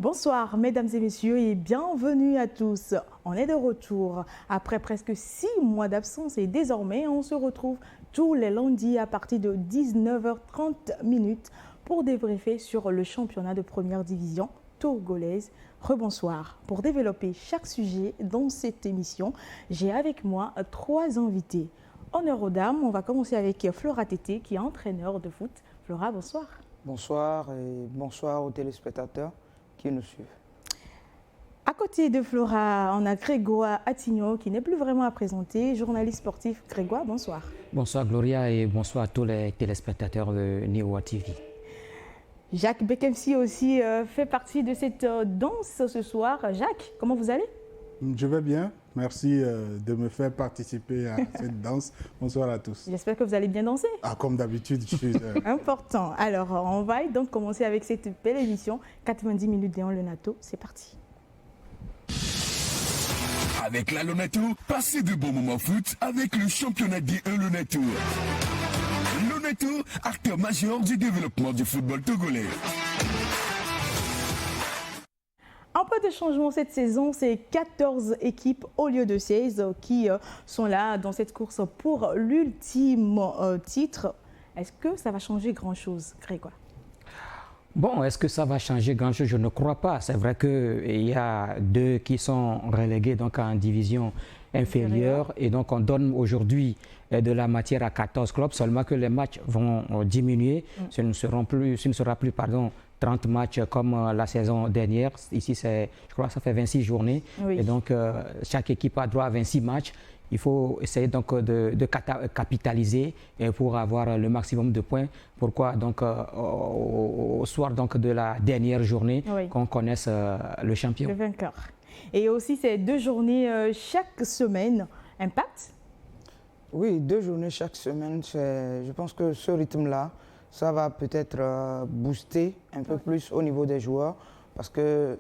Bonsoir mesdames et messieurs et bienvenue à tous. On est de retour après presque 6 mois d'absence et désormais on se retrouve tous les lundis à partir de 19h30 pour débriefer sur le championnat de première division togolaise. Rebonsoir. Pour développer chaque sujet dans cette émission, j'ai avec moi 3 invités. Honneur aux dames, on va commencer avec Flora Tété qui est entraîneur de foot. Flora, bonsoir. Bonsoir et bonsoir aux téléspectateurs qui nous suivent. À côté de Flora, on a Grégoire Attigno qui n'est plus vraiment à présenter, journaliste sportif. Grégoire, bonsoir. Bonsoir Gloria et bonsoir à tous les téléspectateurs de Newa TV. Jacques Bekemsi aussi fait partie de cette danse ce soir. Jacques, comment vous allez? Je vais bien. Merci de me faire participer à cette danse. Bonsoir à tous. J'espère que vous allez bien danser. Ah, comme d'habitude, je suis... Important. Alors, on va donc commencer avec cette belle émission. 90 minutes Léon Lenato, c'est parti. Avec la Lonato, passez de bons moments foot avec le championnat D1 Lonato. Lonato, acteur majeur du développement du football togolais. Un peu de changement cette saison, c'est 14 équipes au lieu de 16 qui sont là dans cette course pour l'ultime titre. Est-ce que ça va changer grand-chose, Grégoire? Bon, est-ce que ça va changer grand-chose? Je ne crois pas. C'est vrai qu'il y a 2 qui sont relégués donc en division inférieure et donc on donne aujourd'hui de la matière à 14 clubs, seulement que les matchs vont diminuer. Ce ne sera plus 30 matchs comme la saison dernière. Ici, je crois que ça fait 26 journées. Oui. Et donc, chaque équipe a droit à 26 matchs. Il faut essayer donc de capitaliser pour avoir le maximum de points. Pourquoi donc au soir donc de la dernière journée, oui, qu'on connaisse le champion. Le vainqueur. Et aussi, ces 2 journées chaque semaine. Impact? Oui, 2 journées chaque semaine. Je pense que ce rythme-là, ça va peut-être booster un peu plus au niveau des joueurs parce que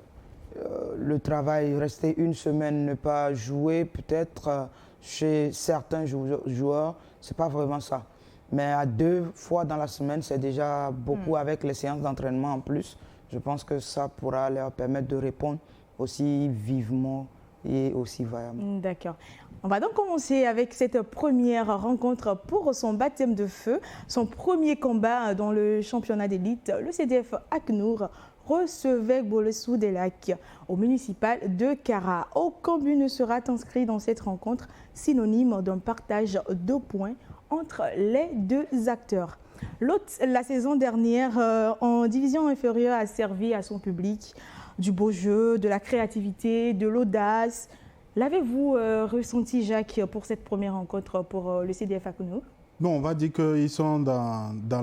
le travail, rester une semaine, ne pas jouer, peut-être chez certains joueurs, c'est pas vraiment ça. Mais à 2 fois dans la semaine, c'est déjà beaucoup avec les séances d'entraînement en plus. Je pense que ça pourra leur permettre de répondre aussi vivement et aussi vaillamment. D'accord. On va donc commencer avec cette première rencontre pour son baptême de feu, son premier combat dans le championnat d'élite. Le CDF ACNOUR recevait Bolesou des Lacs au municipal de Kara. Aucun but ne sera inscrit dans cette rencontre, synonyme d'un partage de points entre les 2 acteurs. L'autre, la saison dernière, en division inférieure, a servi à son public du beau jeu, de la créativité, de l'audace. L'avez-vous ressenti, Jacques, pour cette première rencontre pour le CDF ACNOUR? Bon, on va dire qu'ils sont dans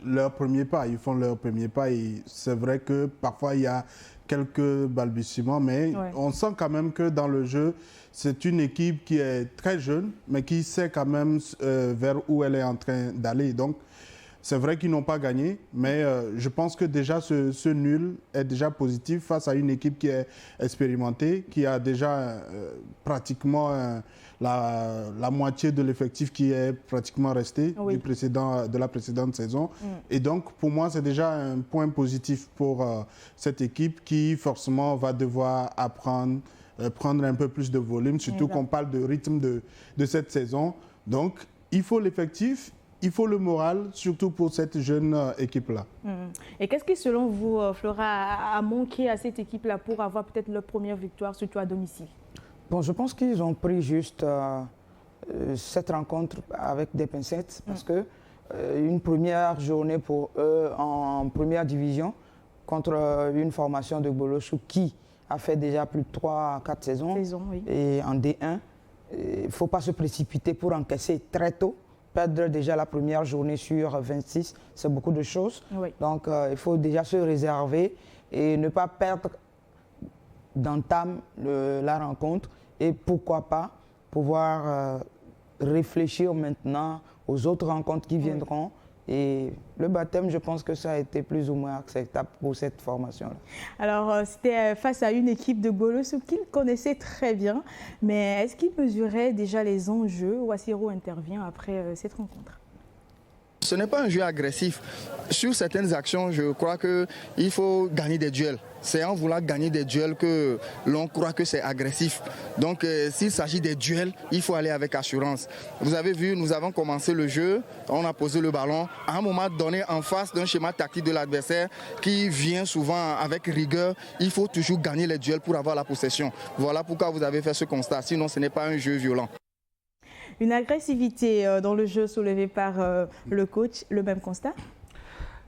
leur premier pas. Ils font leur premier pas et c'est vrai que parfois il y a quelques balbutiements, mais ouais, on sent quand même que dans le jeu, c'est une équipe qui est très jeune, mais qui sait quand même vers où elle est en train d'aller. Donc, c'est vrai qu'ils n'ont pas gagné, mais je pense que déjà ce nul est déjà positif face à une équipe qui est expérimentée, qui a déjà pratiquement la moitié de l'effectif qui est pratiquement resté, oui, de la précédente saison. Et donc, pour moi, c'est déjà un point positif pour cette équipe qui, forcément, va devoir apprendre, prendre un peu plus de volume, surtout qu'on parle de rythme de cette saison. Donc, il faut l'effectif. Il faut le moral, surtout pour cette jeune équipe-là. Et qu'est-ce qui, selon vous, Flora, a manqué à cette équipe-là pour avoir peut-être leur première victoire, surtout à domicile? Bon, je pense qu'ils ont pris juste cette rencontre avec des pincettes parce que une première journée pour eux en première division contre une formation de Bolosou qui a fait déjà plus de 3 à 4 saisons oui, et en D1. Il ne faut pas se précipiter pour encaisser très tôt. Perdre déjà la première journée sur 26, c'est beaucoup de choses. Oui. Donc, il faut déjà se réserver et ne pas perdre d'entame la rencontre. Et pourquoi pas pouvoir réfléchir maintenant aux autres rencontres qui viendront. Et le baptême, je pense que ça a été plus ou moins acceptable pour cette formation-là. Alors, c'était face à une équipe de Bolosou qu'il connaissait très bien. Mais est-ce qu'il mesurait déjà les enjeux? Ouassiro intervient après cette rencontre. Ce n'est pas un jeu agressif. Sur certaines actions, je crois qu'il faut gagner des duels. C'est en voulant gagner des duels que l'on croit que c'est agressif. Donc s'il s'agit des duels, il faut aller avec assurance. Vous avez vu, nous avons commencé le jeu, on a posé le ballon. À un moment donné, en face d'un schéma tactique de l'adversaire qui vient souvent avec rigueur, il faut toujours gagner les duels pour avoir la possession. Voilà pourquoi vous avez fait ce constat, sinon ce n'est pas un jeu violent. Une agressivité dans le jeu soulevée par le coach, le même constat?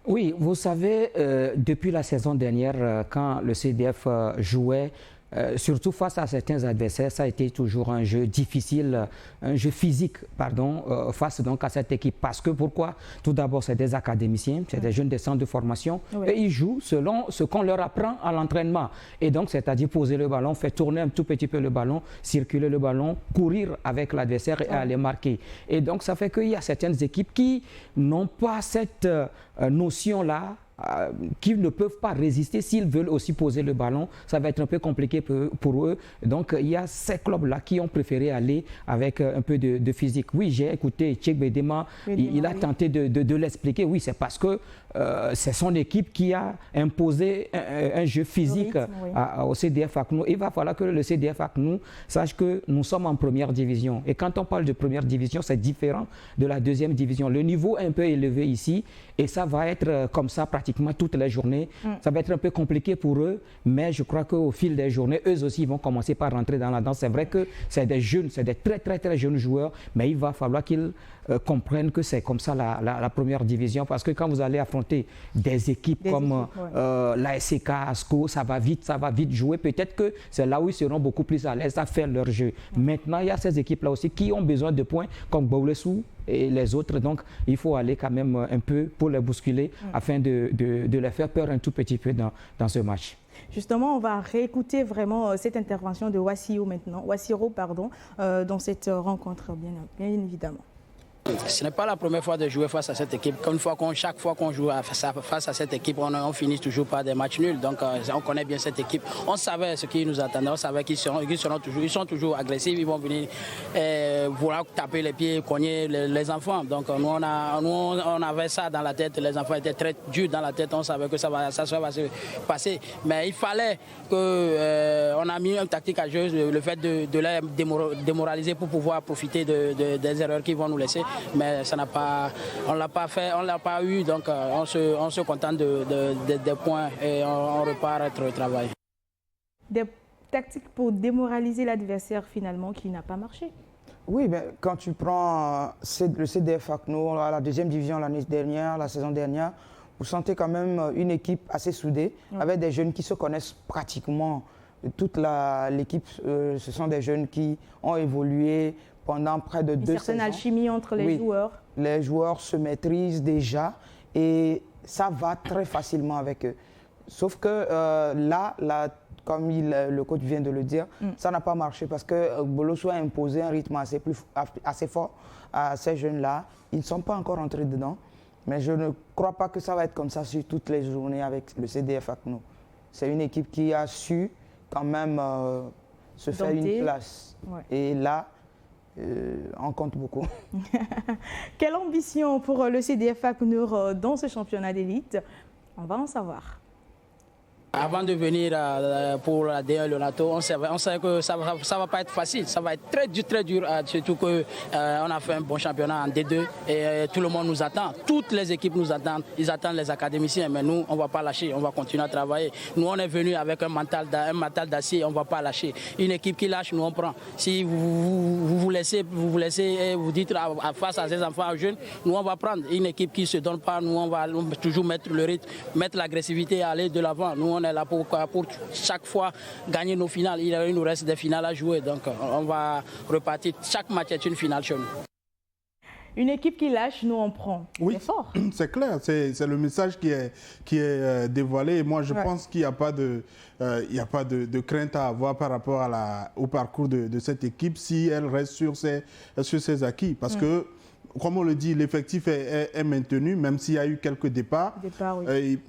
Oui, vous savez, depuis la saison dernière, quand le CDF jouait, surtout face à certains adversaires, ça a été toujours un jeu difficile, un jeu physique, pardon, face donc à cette équipe. Parce que pourquoi? Tout d'abord, c'est des académiciens, c'est des jeunes des centres de formation, et ils jouent selon ce qu'on leur apprend à l'entraînement. Et donc, c'est-à-dire poser le ballon, faire tourner un tout petit peu le ballon, circuler le ballon, courir avec l'adversaire et aller marquer. Et donc, ça fait qu'il y a certaines équipes qui n'ont pas cette notion-là, qui ne peuvent pas résister s'ils veulent aussi poser le ballon. Ça va être un peu compliqué pour eux. Donc, il y a ces clubs-là qui ont préféré aller avec un peu de physique. Oui, j'ai écouté Tchèque Bedema, il a tenté de l'expliquer. Oui, c'est parce que c'est son équipe qui a imposé un jeu physique au CDF ACNOU. Il va falloir que le CDF ACNOU sache que nous sommes en première division. Et quand on parle de première division, c'est différent de la deuxième division. Le niveau est un peu élevé ici et ça va être comme ça pratiquement toutes les journées. Ça va être un peu compliqué pour eux, mais je crois qu'au fil des journées, eux aussi vont commencer par rentrer dans la danse. C'est vrai que c'est des jeunes, c'est des très jeunes joueurs, mais il va falloir qu'ils comprennent que c'est comme ça la première division, parce que quand vous allez affronter des équipes comme la SCK, ASCO, ça va vite jouer. Peut-être que c'est là où ils seront beaucoup plus à l'aise à faire leur jeu. Maintenant, il y a ces équipes-là aussi qui ont besoin de points, comme Baoulessou et les autres. Donc, il faut aller quand même un peu pour les bousculer afin de les faire peur un tout petit peu dans ce match. Justement, on va réécouter vraiment cette intervention de Wassiro, dans cette rencontre, bien évidemment. Ce n'est pas la première fois de jouer face à cette équipe. Chaque fois qu'on joue face à cette équipe, on finit toujours par des matchs nuls. Donc on connaît bien cette équipe. On savait ce qui nous attendait. On savait qu'ils sont toujours agressifs. Ils vont venir vouloir taper les pieds, cogner les enfants. Donc nous on avait ça dans la tête. Les enfants étaient très durs dans la tête. On savait que ça va se passer. Mais il fallait on a mis une tactique à jeu, le fait de les démoraliser pour pouvoir profiter des erreurs qu'ils vont nous laisser. Mais on ne l'a pas fait, on ne l'a pas eu, donc on se contente des points et on repart à notre travail. Des tactiques pour démoraliser l'adversaire finalement qui n'a pas marché. Oui, mais quand tu prends le CDF ACNOU à la deuxième division l'année dernière, la saison dernière, vous sentez quand même une équipe assez soudée, avec des jeunes qui se connaissent pratiquement. Toute l'équipe, ce sont des jeunes qui ont évolué pendant près de 2 saisons. Une certaine alchimie entre les joueurs. Les joueurs se maîtrisent déjà et ça va très facilement avec eux. Sauf que là, comme le coach vient de le dire, ça n'a pas marché parce que Bolosso a imposé un rythme assez fort à ces jeunes-là. Ils ne sont pas encore entrés dedans, mais je ne crois pas que ça va être comme ça sur toutes les journées avec le CDF ACNOU. C'est une équipe qui a su quand même se faire une place. Et là, on compte beaucoup. Quelle ambition pour le CDF ACNOU dans ce championnat d'élite? On va en savoir. Avant de venir pour la D1 le NATO, on savait que ça va pas être facile, ça va être très dur, surtout qu'on a fait un bon championnat en D2 et tout le monde nous attend, toutes les équipes nous attendent, ils attendent les académiciens, mais nous on ne va pas lâcher, on va continuer à travailler. Nous on est venu avec un mental d'acier, on ne va pas lâcher. Une équipe qui lâche, nous on prend. Si vous laissez et vous dites face à ces enfants jeunes, nous on va prendre. Une équipe qui ne se donne pas, nous on va toujours mettre le rythme, mettre l'agressivité, aller de l'avant. Nous on est là pour chaque fois gagner nos finales. Il nous reste des finales à jouer, donc on va repartir. Chaque match est une finale chez nous. Une équipe qui lâche, nous on prend. Oui, c'est fort. C'est clair, c'est le message qui est dévoilé. Et moi, je pense qu'il n'y a pas de crainte à avoir par rapport au parcours de cette équipe si elle reste sur ses acquis. Parce que, comme on le dit, l'effectif est maintenu, même s'il y a eu quelques départs.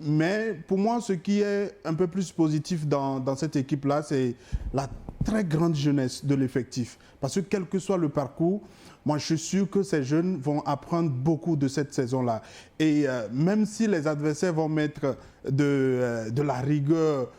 Mais pour moi, ce qui est un peu plus positif dans cette équipe-là, c'est la très grande jeunesse de l'effectif. Parce que quel que soit le parcours, moi je suis sûr que ces jeunes vont apprendre beaucoup de cette saison-là. Et même si les adversaires vont mettre de la rigueur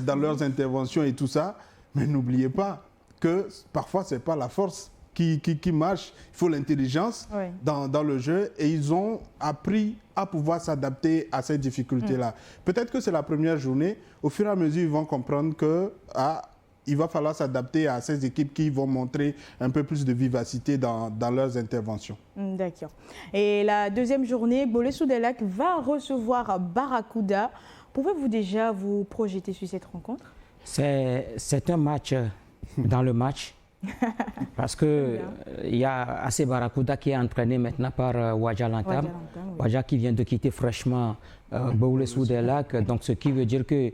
dans leurs interventions et tout ça, mais n'oubliez pas que parfois ce n'est pas la force qui marche, il faut l'intelligence dans le jeu, et ils ont appris à pouvoir s'adapter à ces difficultés-là. Peut-être que c'est la première journée, au fur et à mesure ils vont comprendre que il va falloir s'adapter à ces équipes qui vont montrer un peu plus de vivacité dans leurs interventions. D'accord. Et la deuxième journée, Bolesou-des-Lacs va recevoir Barracuda. Pouvez-vous déjà vous projeter sur cette rencontre? C'est un match dans le match. Parce qu'il y a assez Barracuda qui est entraîné maintenant par Wadja Lantam. Wadja qui vient de quitter fraîchement Bolesou-des-Lacs. Donc ce qui veut dire que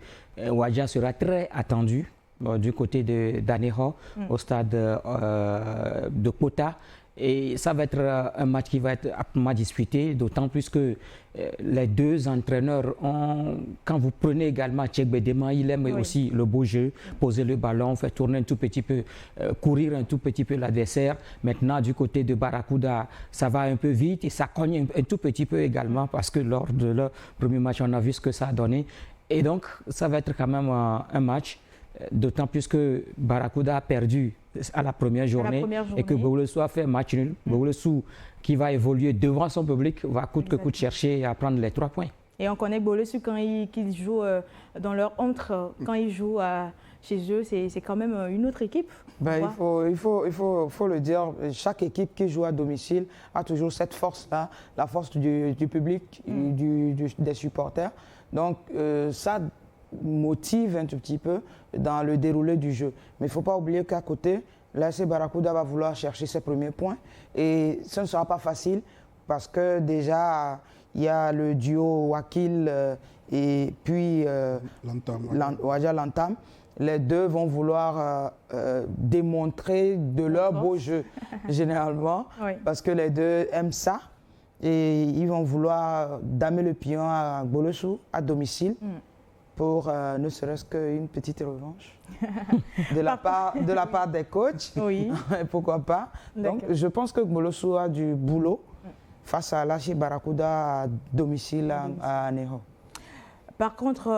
Wadja sera très attendu du côté d'Aného, au stade de Kota. Et ça va être un match qui va être aptement disputé, d'autant plus que les deux entraîneurs ont, quand vous prenez également Tchèque Bedema, il aime aussi le beau jeu, poser le ballon, faire tourner un tout petit peu, courir un tout petit peu l'adversaire. Maintenant, du côté de Barracuda, ça va un peu vite et ça cogne un tout petit peu également, parce que lors de leur premier match, on a vu ce que ça a donné. Et donc, ça va être quand même un match, d'autant plus que Barracuda a perdu à la première journée et que Bolesou a fait match nul. Bolesou, qui va évoluer devant son public, va coûte que coûte chercher à prendre les 3 points. Et on connaît Bolesou quand ils jouent dans leur entre, quand ils jouent chez eux, c'est quand même une autre équipe. Il faut le dire, chaque équipe qui joue à domicile a toujours cette force-là, la force du public, des supporters. Donc ça motive un tout petit peu dans le déroulé du jeu. Mais il ne faut pas oublier qu'à côté, l'AS Barracuda va vouloir chercher ses premiers points et ce ne sera pas facile parce que déjà il y a le duo Wakil et puis Wadja Lantam. Les deux vont vouloir démontrer de leur beau jeu généralement parce que les deux aiment ça. Et ils vont vouloir damer le pion à Bolesou à domicile pour ne serait-ce qu'une petite revanche de la part des coachs. Oui. Pourquoi pas. Donc, je pense que Bolesou a du boulot face à l'AS Barracuda à domicile à Aného. Par contre,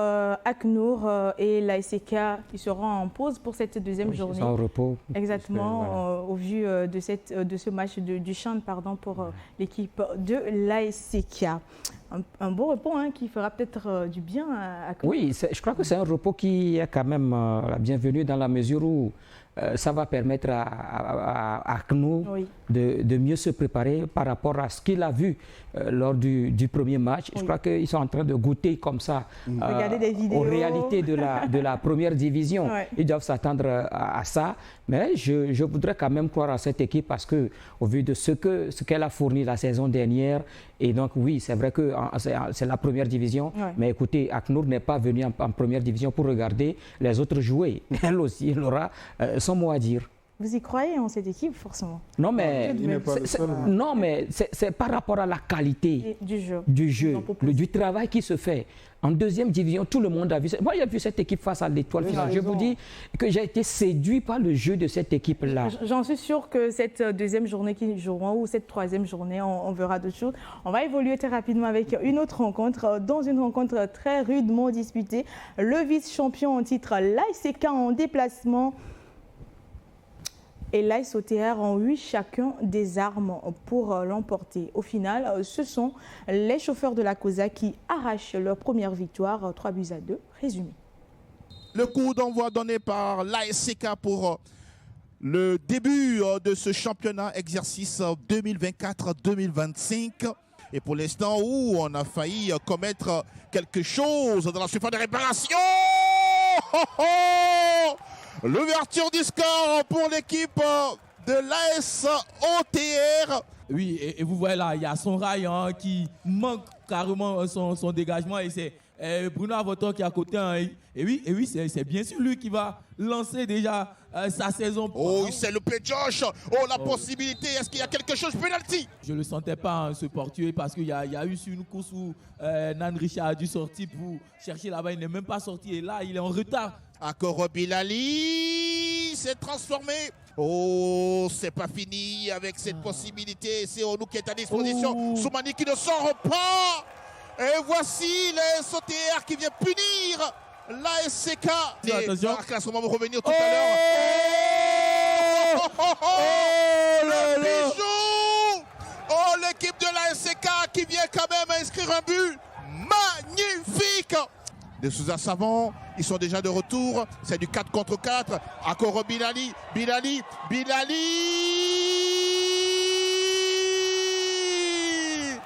ACNUR et l'ASK, ils seront en pause pour cette deuxième journée. En repos. Exactement, au vu de ce match du Chant, pour l'équipe de l'ASK. Un beau repos qui fera peut-être du bien à ACNUR. Oui, je crois que c'est un repos qui est quand même la bienvenue dans la mesure où ça va permettre à ACNUR de mieux se préparer par rapport à ce qu'il a vu lors du premier match. Je crois qu'ils sont en train de goûter comme ça aux réalités de la première division. Ils doivent s'attendre à ça. Mais je voudrais quand même croire à cette équipe parce qu'au vu de ce qu'elle a fourni la saison dernière, et donc oui, c'est vrai que c'est la première division, mais écoutez, ACNUR n'est pas venu en première division pour regarder les autres jouer. Elle aussi, elle aura son mot à dire. Vous y croyez en cette équipe, forcément? Non, mais c'est par rapport à la qualité du jeu, du travail qui se fait. En deuxième division, tout le monde a vu. Moi, j'ai vu cette équipe face à l'Étoile Filante. Je vous dis que j'ai été séduit par le jeu de cette équipe-là. J'en suis sûr que cette deuxième journée qu'ils joueront ou cette troisième journée, on verra d'autres choses. On va évoluer très rapidement avec une autre rencontre. Dans une rencontre très rudement disputée, le vice-champion en titre, l'ASK en déplacement. Et l'AS OTR ont eu chacun des armes pour l'emporter. Au final, ce sont les chauffeurs de la COSA qui arrachent leur première victoire, 3-2. Résumé. Le coup d'envoi donné par l'ASK pour le début de ce championnat exercice 2024-2025. Et pour l'instant où on a failli commettre quelque chose dans la surface de réparation. L'ouverture du score pour l'équipe de l'AS OTR. Oui, et vous voyez là, il y a son rail qui manque carrément son dégagement. Et c'est Bruno Avoton qui est à côté. Et oui, c'est bien sûr lui qui va lancer déjà sa saison. Oh, c'est le play Josh. Oh, la possibilité. Est-ce qu'il y a quelque chose? Penalty. Je ne le sentais pas se porter parce qu'il y a eu une course où Nan Richard a dû sortir pour chercher là-bas. Il n'est même pas sorti. Et là, il est en retard. Akoro Bilali, s'est transformé. Oh, c'est pas fini avec cette possibilité. C'est Onou qui est à disposition. Soumani qui ne sort pas. Et voici les SOTR qui vient punir l'ASCK. Attention. On va revenir tout à l'heure. Le bijou. Oh, l'équipe de l'ASCK qui vient quand même inscrire un but magnifique. De Sousa Savant, ils sont déjà de retour. C'est du 4 contre 4. Akoro Bilali.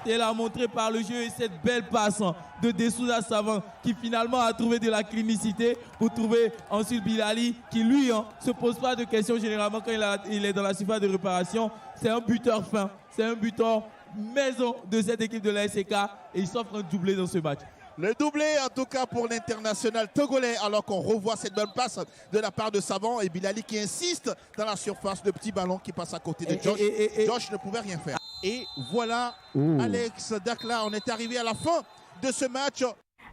Elle a montré par le jeu et cette belle passe de Dessouza Savant qui finalement a trouvé de la clinicité pour trouver ensuite Bilali qui lui se pose pas de questions généralement quand il est dans la surface de réparation. C'est un buteur fin, c'est un buteur maison de cette équipe de la SCK et il s'offre un doublé dans ce match. Le doublé en tout cas pour l'international togolais alors qu'on revoit cette bonne passe de la part de Savant et Bilali qui insiste dans la surface, le petit ballon qui passe à côté de Josh. Josh ne pouvait rien faire. Et voilà Alex Dakla, on est arrivé à la fin de ce match.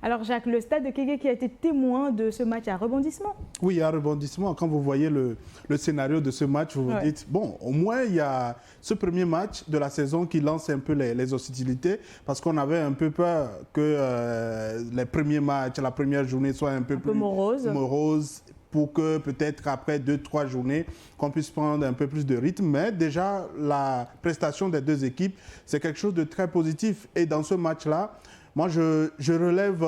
Alors Jacques, le Stade de Kéké qui a été témoin de ce match à rebondissement. Oui, il y a un rebondissement. Quand vous voyez le scénario de ce match, vous vous dites, bon, au moins il y a ce premier match de la saison qui lance un peu les hostilités parce qu'on avait un peu peur que les premiers matchs, la première journée soit un peu plus morose pour que peut-être après 2-3 journées, qu'on puisse prendre un peu plus de rythme. Mais déjà, la prestation des deux équipes, c'est quelque chose de très positif. Et dans ce match-là, moi, je relève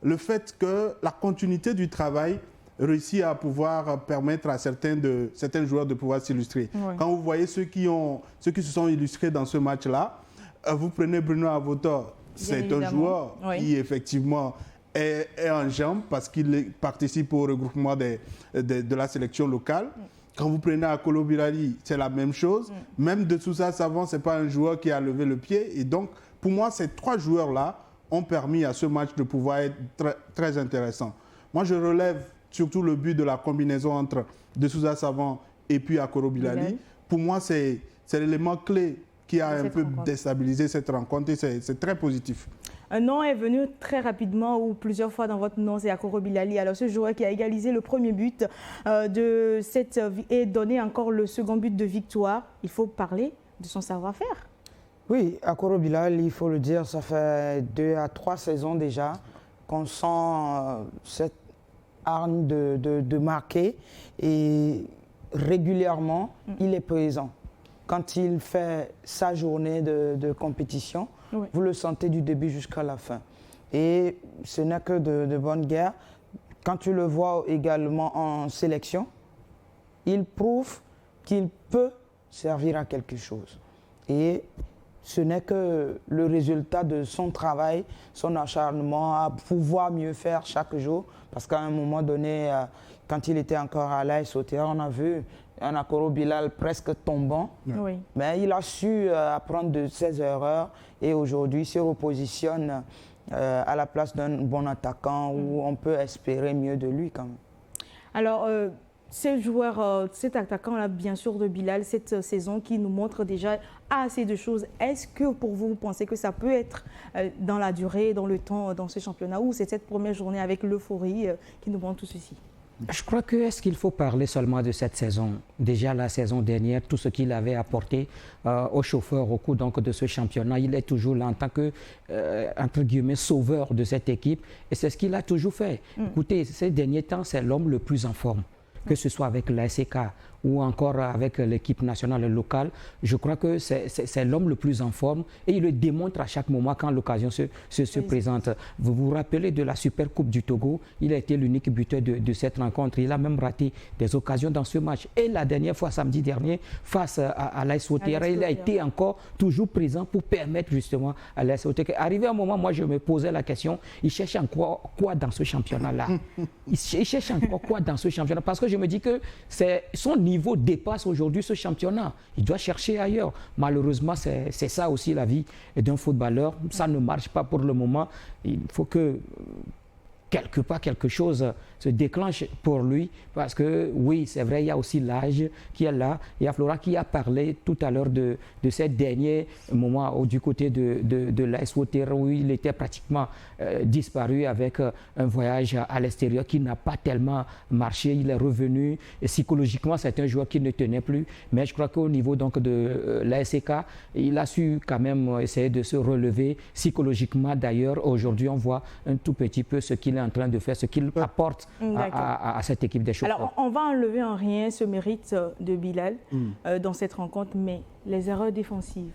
le fait que la continuité du travail réussit à pouvoir permettre à certains joueurs de pouvoir s'illustrer. Ouais. Quand vous voyez ceux qui se sont illustrés dans ce match-là, vous prenez Bruno Avotor, c'est un joueur qui effectivement est en jambes parce qu'il participe au regroupement de la sélection locale. Quand vous prenez Akolo Bilali, c'est la même chose. Même de Sousa Savant, ce n'est pas un joueur qui a levé le pied. Et donc, pour moi, ces trois joueurs-là ont permis à ce match de pouvoir être très, très intéressant. Moi, je relève surtout le but de la combinaison entre de Sousa Savant et puis Akolo Bilali. Pour moi, c'est l'élément clé qui a un peu déstabilisé cette rencontre et c'est très positif. Un nom est venu très rapidement ou plusieurs fois dans votre nom, c'est Akoro Bilali. Alors ce joueur qui a égalisé le premier but et donné encore le second but de victoire, il faut parler de son savoir-faire. Oui, Akoro Bilali, il faut le dire, ça fait 2 à 3 saisons déjà qu'on sent cette arme de marquer et régulièrement, il est présent. Quand il fait sa journée de compétition, vous le sentez du début jusqu'à la fin. Et ce n'est que de bonne guerre. Quand tu le vois également en sélection, il prouve qu'il peut servir à quelque chose. Et ce n'est que le résultat de son travail, son acharnement à pouvoir mieux faire chaque jour. Parce qu'à un moment donné, quand il était encore à l'AS OTR, on a vu un Akoro Bilal presque tombant. Oui. Mais il a su apprendre de ses erreurs et aujourd'hui se repositionne à la place d'un bon attaquant où on peut espérer mieux de lui quand même. Alors, ce joueur, cet attaquant-là, bien sûr, de Bilal, cette saison qui nous montre déjà assez de choses, est-ce que pour vous, vous pensez que ça peut être dans la durée, dans le temps, dans ce championnat, ou c'est cette première journée avec l'euphorie qui nous montre tout ceci? Je crois que est-ce qu'il faut parler seulement de cette saison? Déjà la saison dernière, tout ce qu'il avait apporté aux chauffeurs au cours donc, de ce championnat, il est toujours là en tant que, entre guillemets, sauveur de cette équipe. Et c'est ce qu'il a toujours fait. Écoutez, ces derniers temps, c'est l'homme le plus en forme. Que ce soit avec l'ASCK ou encore avec l'équipe nationale locale, je crois que c'est l'homme le plus en forme et il le démontre à chaque moment quand l'occasion se présente. Vous vous rappelez de la Super Coupe du Togo, il a été l'unique buteur de cette rencontre. Il a même raté des occasions dans ce match. Et la dernière fois, samedi dernier, face à l'AS OTR, il a été encore toujours présent pour permettre justement à l'AS OTR. Arrivé un moment, moi je me posais la question, il cherche encore quoi dans ce championnat-là? Il cherche encore quoi dans ce championnat? Parce que je me dis que son niveau dépasse aujourd'hui ce championnat. Il doit chercher ailleurs. Malheureusement, c'est ça aussi la vie d'un footballeur. Ça ne marche pas pour le moment. Il faut que quelque part, quelque chose se déclenche pour lui. Parce que, oui, c'est vrai, il y a aussi l'âge qui est là. Il y a Flora qui a parlé tout à l'heure de ces derniers moments du côté de l'AS Wauters où il était pratiquement disparu avec un voyage à l'extérieur qui n'a pas tellement marché. Il est revenu. Et psychologiquement, c'est un joueur qui ne tenait plus. Mais je crois qu'au niveau donc, de l'ASK, il a su quand même essayer de se relever psychologiquement. D'ailleurs, aujourd'hui, on voit un tout petit peu ce qu'il est en train de faire, ce qu'il apporte à cette équipe des Chauffeurs. Alors, on va enlever en rien ce mérite de Bilal dans cette rencontre, mais les erreurs défensives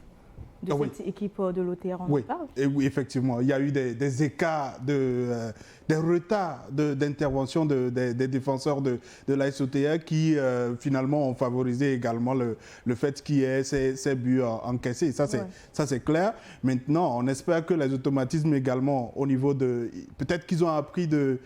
de cette équipe de l'OTR, on en parle. Et oui, effectivement, il y a eu des écarts, des retards d'intervention des défenseurs de l'AS OTR qui finalement ont favorisé également le fait qu'il y ait ces buts encaissés. Ça, c'est clair. Maintenant, on espère que les automatismes également au niveau de... Peut-être qu'ils ont appris de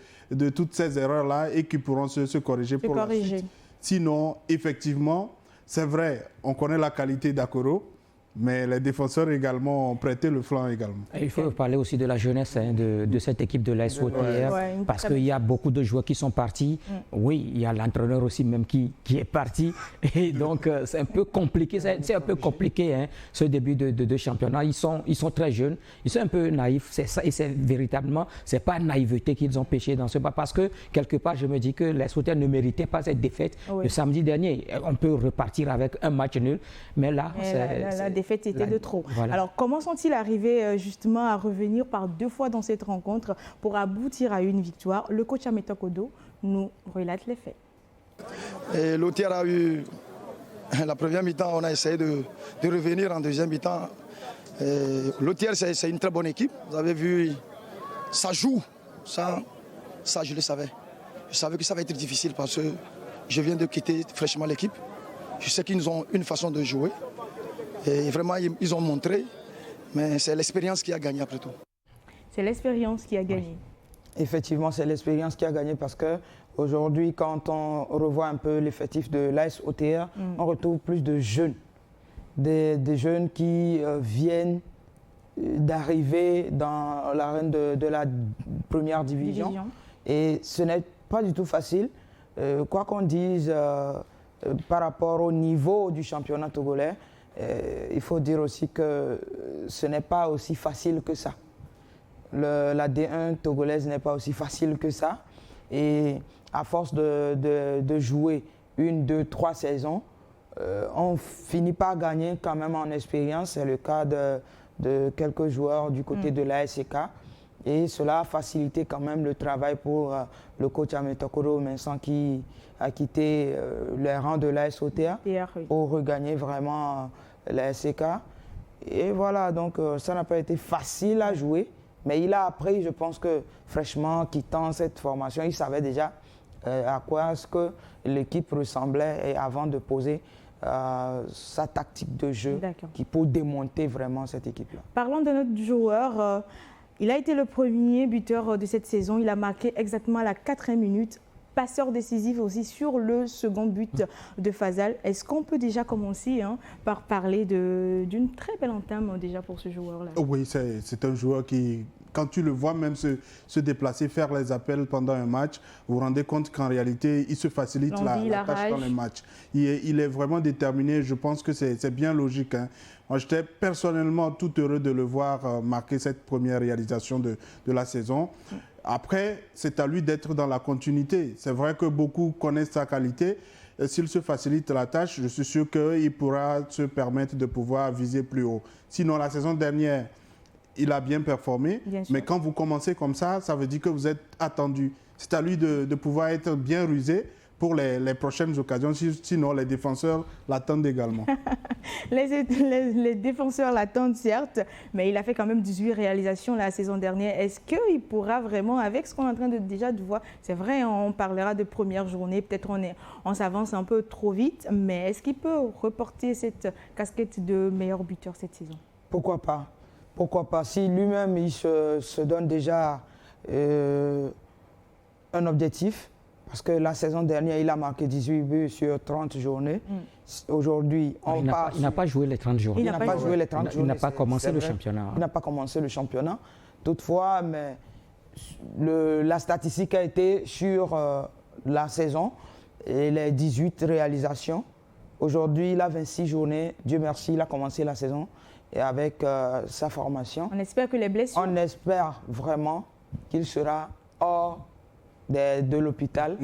toutes ces erreurs-là et qu'ils pourront se corriger pour la suite. Sinon, effectivement, c'est vrai, on connaît la qualité d'Akoro, mais les défenseurs également ont prêté le flanc également. Il faut parler aussi de la jeunesse de cette équipe de l'AS Wauters, parce qu'il y a beaucoup de joueurs qui sont partis. Oui, il y a l'entraîneur aussi même qui est parti. Et donc, c'est un peu compliqué. C'est un peu compliqué, hein, ce début de championnat. Ils sont très jeunes, ils sont un peu naïfs. C'est ça, et c'est véritablement, c'est pas naïveté qu'ils ont péché dans ce pas. Parce que, quelque part, je me dis que l'AS Wauters ne méritait pas cette défaite le samedi dernier. On peut repartir avec un match nul, mais là, défaite était de trop. Voilà. Alors, comment sont-ils arrivés justement à revenir par 2 fois dans cette rencontre pour aboutir à une victoire? Le coach Ameta Kodo nous relate les faits. L'OTR a eu la première mi-temps, on a essayé de revenir en deuxième mi-temps. L'OTR, c'est une très bonne équipe. Vous avez vu, ça joue. Ça, je le savais. Je savais que ça va être difficile parce que je viens de quitter fraîchement l'équipe. Je sais qu'ils ont une façon de jouer. Et vraiment, ils ont montré, mais c'est l'expérience qui a gagné après tout. C'est l'expérience qui a gagné. Oui. Effectivement, c'est l'expérience qui a gagné parce qu'aujourd'hui, quand on revoit un peu l'effectif de l'AS OTR, on retrouve plus de jeunes. Des jeunes qui viennent d'arriver dans l'arène de la première division. Et ce n'est pas du tout facile. Quoi qu'on dise par rapport au niveau du championnat togolais, il faut dire aussi que ce n'est pas aussi facile que ça. La D1 togolaise n'est pas aussi facile que ça. Et à force de jouer 1, 2, 3 saisons, on finit par gagner quand même en expérience. C'est le cas de quelques joueurs du côté de l'ASK. Et cela a facilité quand même le travail pour le coach Ameta Kodo Vincent qui a quitté les rangs de l'AS OTR pour regagner vraiment l'ASK. Et voilà, donc ça n'a pas été facile à jouer, mais il a appris, je pense que fraîchement, quittant cette formation, il savait déjà à quoi est-ce que l'équipe ressemblait et avant de poser sa tactique de jeu qui peut démonter vraiment cette équipe-là. Parlons de notre joueur. Il a été le premier buteur de cette saison. Il a marqué exactement à la 4e minute. Passeur décisif aussi sur le second but de Fazal. Est-ce qu'on peut déjà commencer par parler d'une très belle entame déjà pour ce joueur-là? Oui, c'est un joueur qui, quand tu le vois même se déplacer, faire les appels pendant un match, vous vous rendez compte qu'en réalité, il se facilite la tâche dans les matchs. Il est vraiment déterminé. Je pense que c'est bien logique. Moi, j'étais personnellement tout heureux de le voir marquer cette première réalisation de la saison. Après, c'est à lui d'être dans la continuité. C'est vrai que beaucoup connaissent sa qualité. S'il se facilite la tâche, je suis sûr qu'il pourra se permettre de pouvoir viser plus haut. Sinon, la saison dernière, il a bien performé. Mais quand vous commencez comme ça, ça veut dire que vous êtes attendu. C'est à lui de pouvoir être bien rusé pour les prochaines occasions. Sinon, les défenseurs l'attendent également. les défenseurs l'attendent, certes, mais il a fait quand même 18 réalisations la saison dernière. Est-ce qu'il pourra vraiment, avec ce qu'on est en train déjà de voir, c'est vrai, on parlera de première journée, peut-être on s'avance un peu trop vite, mais est-ce qu'il peut reporter cette casquette de meilleur buteur cette saison? Pourquoi pas? Pourquoi pas? Si lui-même, il se donne déjà un objectif, parce que la saison dernière, il a marqué 18 buts sur 30 journées. Aujourd'hui, il n'a pas joué les 30 journées. Il n'a pas joué les 30 journées. Il n'a pas commencé le championnat. Il n'a pas commencé le championnat. Toutefois, mais la statistique a été sur la saison et les 18 réalisations. Aujourd'hui, il a 26 journées. Dieu merci, il a commencé la saison et avec sa formation. On espère que les blessures... On espère vraiment qu'il sera hors de l'hôpital,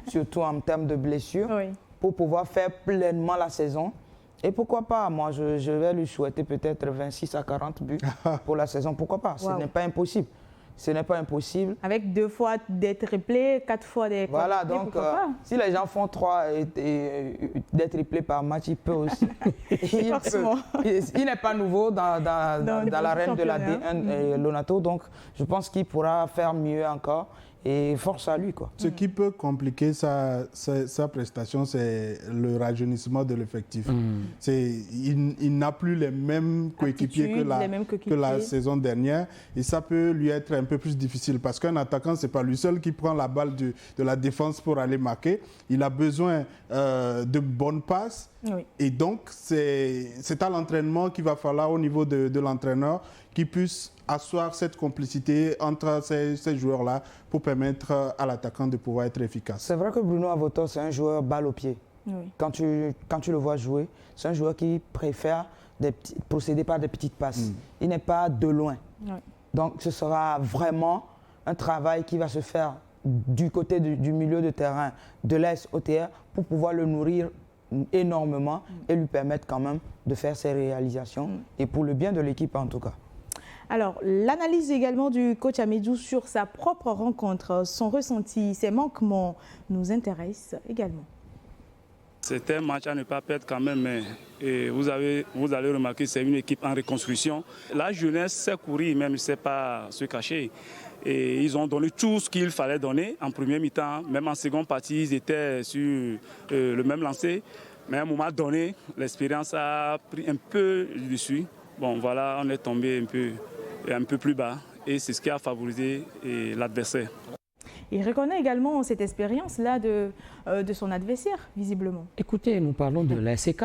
surtout en termes de blessures, pour pouvoir faire pleinement la saison. Et pourquoi pas, moi je vais lui souhaiter peut-être 26 à 40 buts pour la saison. Pourquoi pas? Ce n'est pas impossible. Ce n'est pas impossible. Avec 2 fois des triplés, 4 fois des... Voilà, donc si les gens font 3 des triplés par match, il peut aussi. Il n'est pas nouveau dans l'arène de la D1 Lonato, donc je pense qu'il pourra faire mieux encore. Et force à lui, quoi. Ce qui peut compliquer sa prestation, c'est le rajeunissement de l'effectif. Il n'a plus les mêmes coéquipiers que la saison dernière. Et ça peut lui être un peu plus difficile. Parce qu'un attaquant, ce n'est pas lui seul qui prend la balle de la défense pour aller marquer. Il a besoin de bonnes passes. Oui. Et donc, c'est à l'entraînement qu'il va falloir, au niveau de l'entraîneur, qu'il puisse asseoir cette complicité entre ces joueurs-là pour permettre à l'attaquant de pouvoir être efficace. C'est vrai que Bruno Avoto, c'est un joueur balle au pied. Oui. Quand tu le vois jouer, c'est un joueur qui préfère procéder par des petites passes. Il n'est pas de loin. Oui. Donc, ce sera vraiment un travail qui va se faire du côté du milieu de terrain, de l'AS-OTR, pour pouvoir le nourrir énormément et lui permettre quand même de faire ses réalisations et pour le bien de l'équipe en tout cas. Alors, l'analyse également du coach Amidou sur sa propre rencontre, son ressenti, ses manquements nous intéressent également. C'était un match à ne pas perdre quand même, mais vous allez remarquer que c'est une équipe en reconstruction. La jeunesse sait courir, même ne sait pas se cacher. Et ils ont donné tout ce qu'il fallait donner en première mi-temps. Même en seconde partie, ils étaient sur le même lancer. Mais à un moment donné, l'expérience a pris un peu dessus. Bon, voilà, on est tombé un peu plus bas. Et c'est ce qui a favorisé l'adversaire. Il reconnaît également cette expérience-là de son adversaire, visiblement. Écoutez, nous parlons de l'ASK.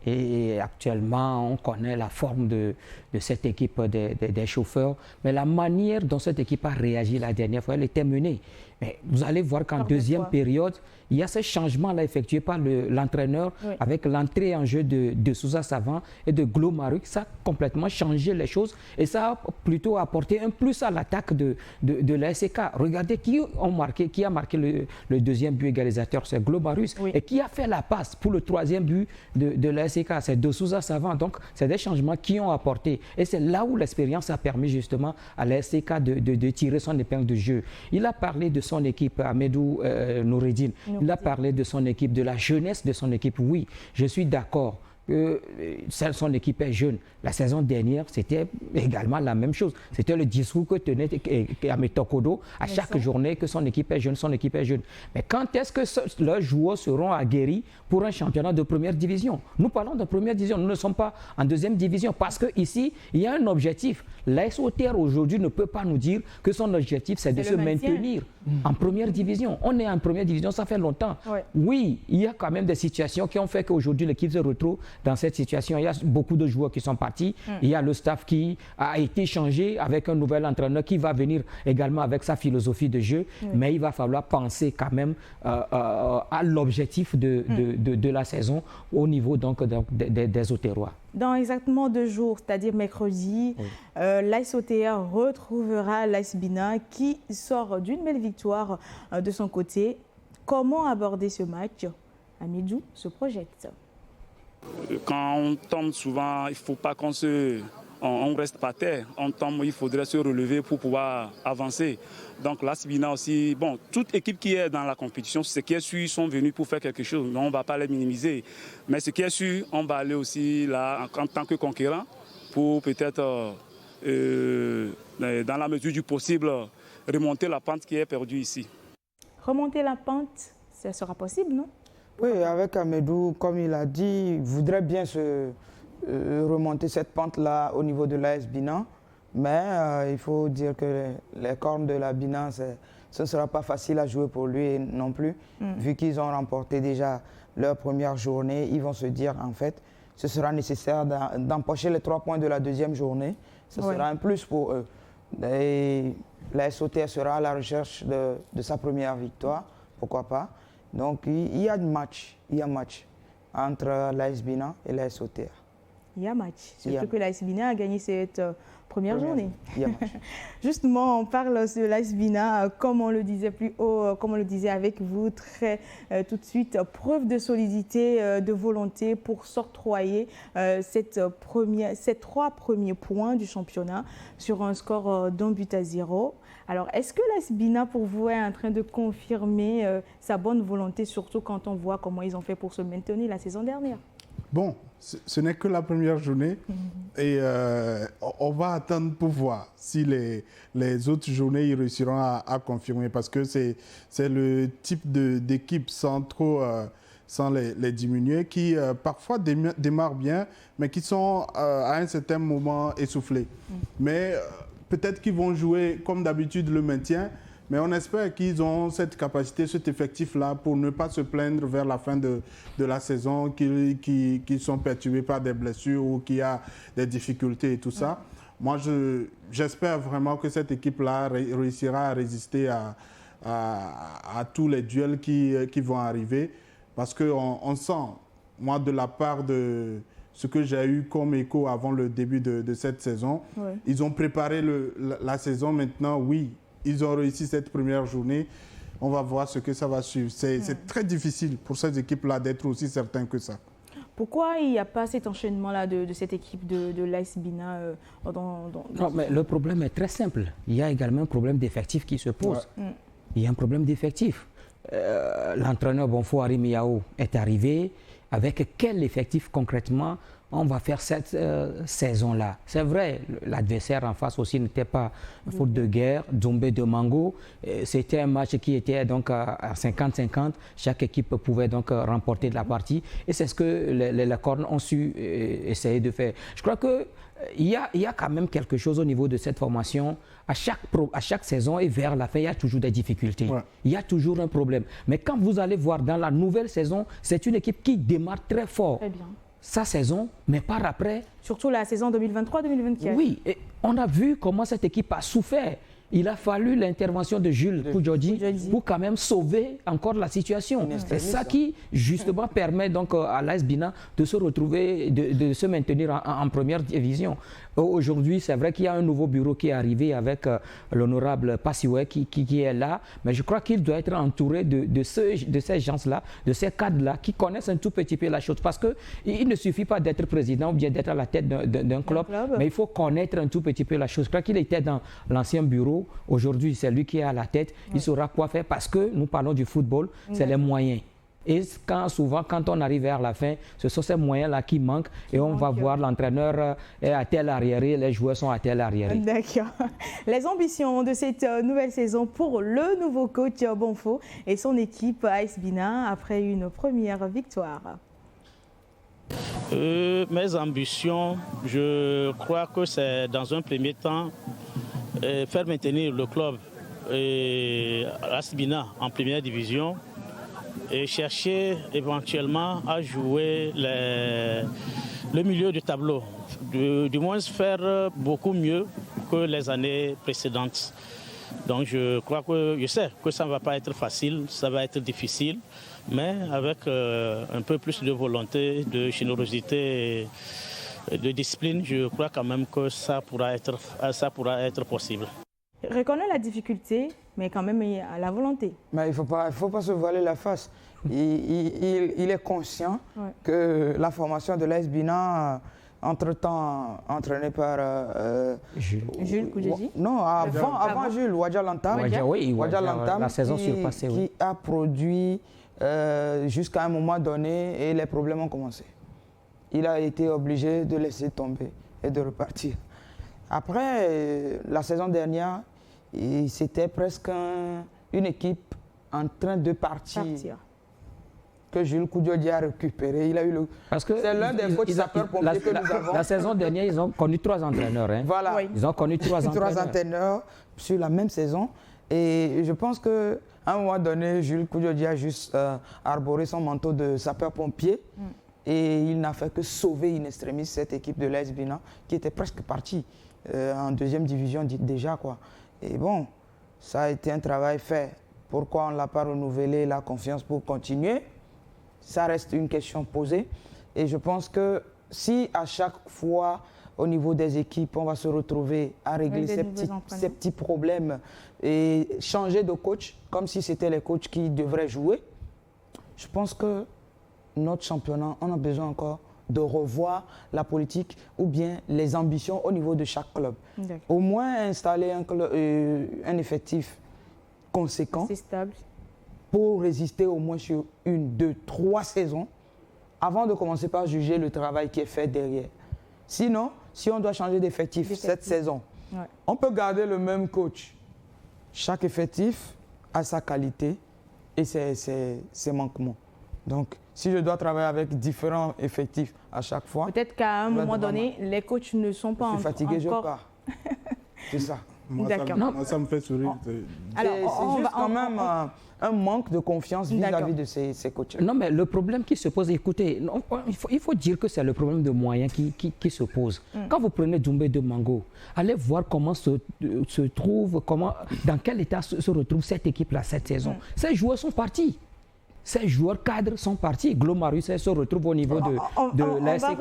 Et actuellement, on connaît la forme de cette équipe des chauffeurs. Mais la manière dont cette équipe a réagi la dernière fois, elle était menée. Mais vous allez voir qu'en deuxième période, il y a ce changement-là effectué par l'entraîneur avec l'entrée en jeu de Sousa Savant et de Glo Maruk. Ça a complètement changé les choses et ça a plutôt apporté un plus à l'attaque de l'ASK. Regardez qui a marqué le deuxième but égalisateur, c'est Glo Maruk. Et qui a fait la passe pour le troisième but de l'ASK, c'est de Sousa Savant. Donc, c'est des changements qui ont apporté. Et c'est là où l'expérience a permis justement à l'ASK de tirer son épingle de jeu. Il a parlé de son équipe, Amidou Noureddine. Il a parlé de son équipe, de la jeunesse de son équipe. Oui, je suis d'accord que son équipe est jeune. La saison dernière, c'était également la même chose. C'était le discours que tenait Amito Kodo à chaque journée que son équipe est jeune, son équipe est jeune. Mais quand est-ce que leurs joueurs seront aguerris pour un championnat de première division? Nous parlons de première division, nous ne sommes pas en deuxième division parce qu'ici, il y a un objectif. L'AS-OTR aujourd'hui ne peut pas nous dire que son objectif, c'est de se maintenir en première division. On est en première division, ça fait longtemps. Oui, il y a quand même des situations qui ont fait qu'aujourd'hui, l'équipe se retrouve dans cette situation. Il y a beaucoup de joueurs qui sont partis. Il y a le staff qui a été changé avec un nouvel entraîneur qui va venir également avec sa philosophie de jeu. Mais il va falloir penser quand même à l'objectif de la saison au niveau donc, des Otérois. Dans exactement 2 jours, c'est-à-dire mercredi, l'AS OTR retrouvera l'AS Bina qui sort d'une belle victoire de son côté. Comment aborder ce match? Amidou se projette. Quand on tombe souvent, il ne faut pas qu'on reste par terre. On tombe, il faudrait se relever pour pouvoir avancer. Donc l'AS Bina aussi, bon, toute équipe qui est dans la compétition, ce qui est sûr, ils sont venus pour faire quelque chose. On ne va pas les minimiser. Mais ce qui est sûr, on va aller aussi là en tant que conquérant pour peut-être, dans la mesure du possible, remonter la pente qui est perdue ici. Remonter la pente, ça sera possible, non? Oui, avec Amidou, comme il a dit, il voudrait bien remonter cette pente-là au niveau de l'AS Bina. Mais il faut dire que les cornes de la Bina, ce ne sera pas facile à jouer pour lui non plus. Vu qu'ils ont remporté déjà leur première journée, ils vont se dire en fait, ce sera nécessaire d'empocher les 3 points de la deuxième journée. Ce sera un plus pour eux. Et la SOTR sera à la recherche de sa première victoire, pourquoi pas. Donc il y a match entre l'AS Bina et la SOTR. Il y a match, surtout que l'AS Bina a gagné cette première journée. Il y a match. Justement, on parle de l'AS Bina, comme on le disait plus haut, comme on le disait avec vous, tout de suite, preuve de solidité, de volonté pour s'octroyer ces 3 premiers points du championnat sur un score d'1-0. Alors, est-ce que l'AS Bina, pour vous, est en train de confirmer sa bonne volonté, surtout quand on voit comment ils ont fait pour se maintenir la saison dernière? Bon, ce n'est que la première journée et on va attendre pour voir si les autres journées ils réussiront à confirmer, parce que c'est le type d'équipe sans les diminuer qui parfois démarrent bien mais qui sont à un certain moment essoufflés. Mais peut-être qu'ils vont jouer comme d'habitude le maintien. Mais on espère qu'ils ont cette capacité, cet effectif-là pour ne pas se plaindre vers la fin de la saison, qu'ils sont perturbés par des blessures ou qu'il y a des difficultés et tout ça. Moi, j'espère vraiment que cette équipe-là réussira à résister à tous les duels qui vont arriver. Parce qu'on sent, moi, de la part de ce que j'ai eu comme écho avant le début de cette saison, ils ont préparé la saison maintenant, oui. Ils ont réussi cette première journée. On va voir ce que ça va suivre. C'est très difficile pour cette équipe-là d'être aussi certain que ça. Pourquoi il n'y a pas cet enchaînement-là de cette équipe de l'AS Bina Non, mais le problème est très simple. Il y a également un problème d'effectif qui se pose. Il y a un problème d'effectif. L'entraîneur Bonfo Arimiao est arrivé. Avec quel effectif concrètement on va faire cette saison-là? C'est vrai, l'adversaire en face aussi n'était pas faute de guerre, Doumbé de Mango. C'était un match qui était donc à 50-50. Chaque équipe pouvait donc remporter de la partie. Et c'est ce que les Cornes ont su essayer de faire. Je crois qu'il y a quand même quelque chose au niveau de cette formation. À chaque saison et vers la fin, il y a toujours des difficultés. Il y a toujours un problème. Mais quand vous allez voir dans la nouvelle saison, c'est une équipe qui démarre très fort. Très bien. Sa saison, mais par après... Surtout la saison 2023-2024. Oui, et on a vu comment cette équipe a souffert. Il a fallu l'intervention de Jules Koudjodji pour quand même sauver encore la situation. C'est ça qui, justement, permet donc à l'AS Bina de se retrouver, de se maintenir en première division. Aujourd'hui, c'est vrai qu'il y a un nouveau bureau qui est arrivé avec l'honorable Passioué qui est là, mais je crois qu'il doit être entouré de ces gens-là, de ces cadres-là qui connaissent un tout petit peu la chose. Parce qu'il ne suffit pas d'être président ou bien d'être à la tête d'un club, mais il faut connaître un tout petit peu la chose. Je crois qu'il était dans l'ancien bureau. Aujourd'hui, c'est lui qui est à la tête. Il saura quoi faire parce que nous parlons du football, c'est les moyens. Et souvent, quand on arrive vers la fin, ce sont ces moyens-là qui manquent et on va voir l'entraîneur est à tel arriéré, les joueurs sont à tel arriéré. D'accord. Les ambitions de cette nouvelle saison pour le nouveau coach Bonfo et son équipe AS Bina après une première victoire. Mes ambitions, je crois que c'est dans un premier temps faire maintenir le club AS Bina en première division et chercher éventuellement à jouer le milieu du tableau, du moins faire beaucoup mieux que les années précédentes. Donc je crois que, je sais que ça ne va pas être facile, ça va être difficile, mais avec un peu plus de volonté, de générosité et de discipline, je crois quand même que ça pourra être possible. Reconnaît la difficulté, mais quand même il y a la volonté. Mais il ne faut pas se voiler la face. Il est conscient que la formation de l'AS Bina, entre-temps entraînée par... Jules Koudjodji? Non, avant Jules, Wadja Lantam. Wadja Lantam, la saison surpassée. Qui a produit jusqu'à un moment donné et les problèmes ont commencé. Il a été obligé de laisser tomber et de repartir. Après, la saison dernière, c'était presque une équipe en train de partir. Que Jules Koudjodji a récupéré. Il a eu c'est l'un des coachs sapeurs-pompiers que nous avons. La saison dernière, ils ont connu 3 entraîneurs. Hein. Voilà. Ils ont connu 3 entraîneurs. 3 entraîneurs sur la même saison. Et je pense qu'à un moment donné, Jules Koudjodji a juste arboré son manteau de sapeur-pompier. Et il n'a fait que sauver in extremis cette équipe de l'AS Bina qui était presque partie. en deuxième division déjà, quoi. Et bon, ça a été un travail fait. Pourquoi on ne l'a pas renouvelé, la confiance pour continuer? Ça reste une question posée. Et je pense que si à chaque fois, au niveau des équipes, on va se retrouver à régler ces petits problèmes et changer de coach, comme si c'était les coachs qui devraient jouer, je pense que notre championnat, on a besoin encore de revoir la politique ou bien les ambitions au niveau de chaque club. Au moins installer un effectif conséquent pour résister au moins sur 1, 2, 3 saisons avant de commencer par juger le travail qui est fait derrière. Sinon, si on doit changer d'effectif cette saison, on peut garder le même coach. Chaque effectif a sa qualité et ses manquements. Donc, si je dois travailler avec différents effectifs à chaque fois... Peut-être qu'à un moment donné, les coachs ne sont pas encore... fatigué, je pars. C'est ça. Moi, ça me fait sourire. C'est juste quand même un manque de confiance vis-à-vis de ces coachs. Non, mais le problème qui se pose, écoutez, il faut dire que c'est le problème de moyens qui se pose. Quand vous prenez Doumbé de Mango, allez voir comment se trouve, dans quel état se retrouve cette équipe-là cette saison. Ces joueurs sont partis. Ces joueurs cadres sont partis. Glomarus se retrouve au niveau de l'ASK.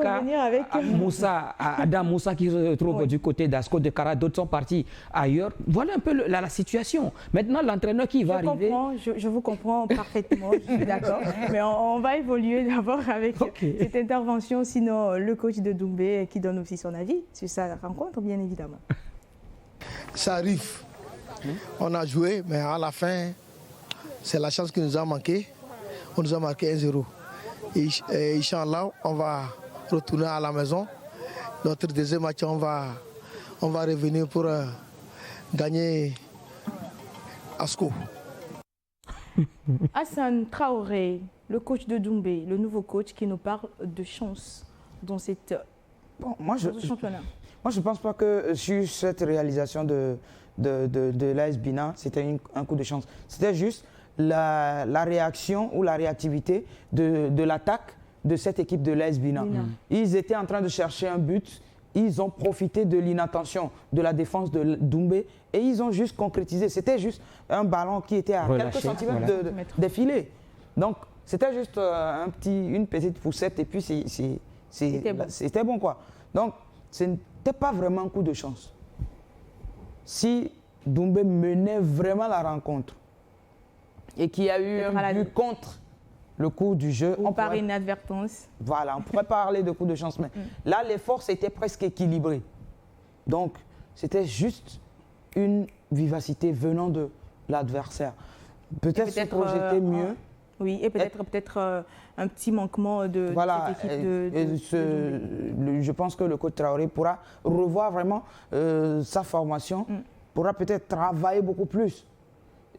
Adam Moussa qui se retrouve du côté d'Asco de Kara. D'autres sont partis ailleurs. Voilà un peu la situation. Maintenant, l'entraîneur qui va arriver... Je vous comprends parfaitement, je suis d'accord. Mais on va évoluer d'abord avec cette intervention. Sinon, le coach de Doumbé qui donne aussi son avis sur sa rencontre, bien évidemment. Ça arrive. On a joué, mais à la fin, c'est la chance qui nous a manqué. On nous a marqué 1-0. Et Inch'Allah, on va retourner à la maison. Notre deuxième match, on va revenir pour gagner Asco. Hassan Traoré, le coach de Doumbé, le nouveau coach qui nous parle de chance dans ce championnat. Moi, je ne pense pas que sur cette réalisation de l'AS Bina, c'était un coup de chance. C'était juste la réaction ou la réactivité de l'attaque de cette équipe de l'AS Bina. Ils étaient en train de chercher un but, ils ont profité de l'inattention de la défense de Doumbé et ils ont juste concrétisé. C'était juste un ballon qui était à quelques centimètres des filets. Donc, c'était juste une petite poussette et puis c'était bon, quoi. Donc, ce n'était pas vraiment un coup de chance. Si Doumbé menait vraiment la rencontre, et qu'il y a eu un but contre le coup du jeu. Ou par inadvertance. Voilà, on pourrait parler de coup de chance. Mais là, les forces étaient presque équilibrées. Donc, c'était juste une vivacité venant de l'adversaire. Peut-être se projeter mieux. Oui, et peut-être un petit manquement de cette équipe je pense que le coach Traoré pourra revoir vraiment sa formation, pourra peut-être travailler beaucoup plus.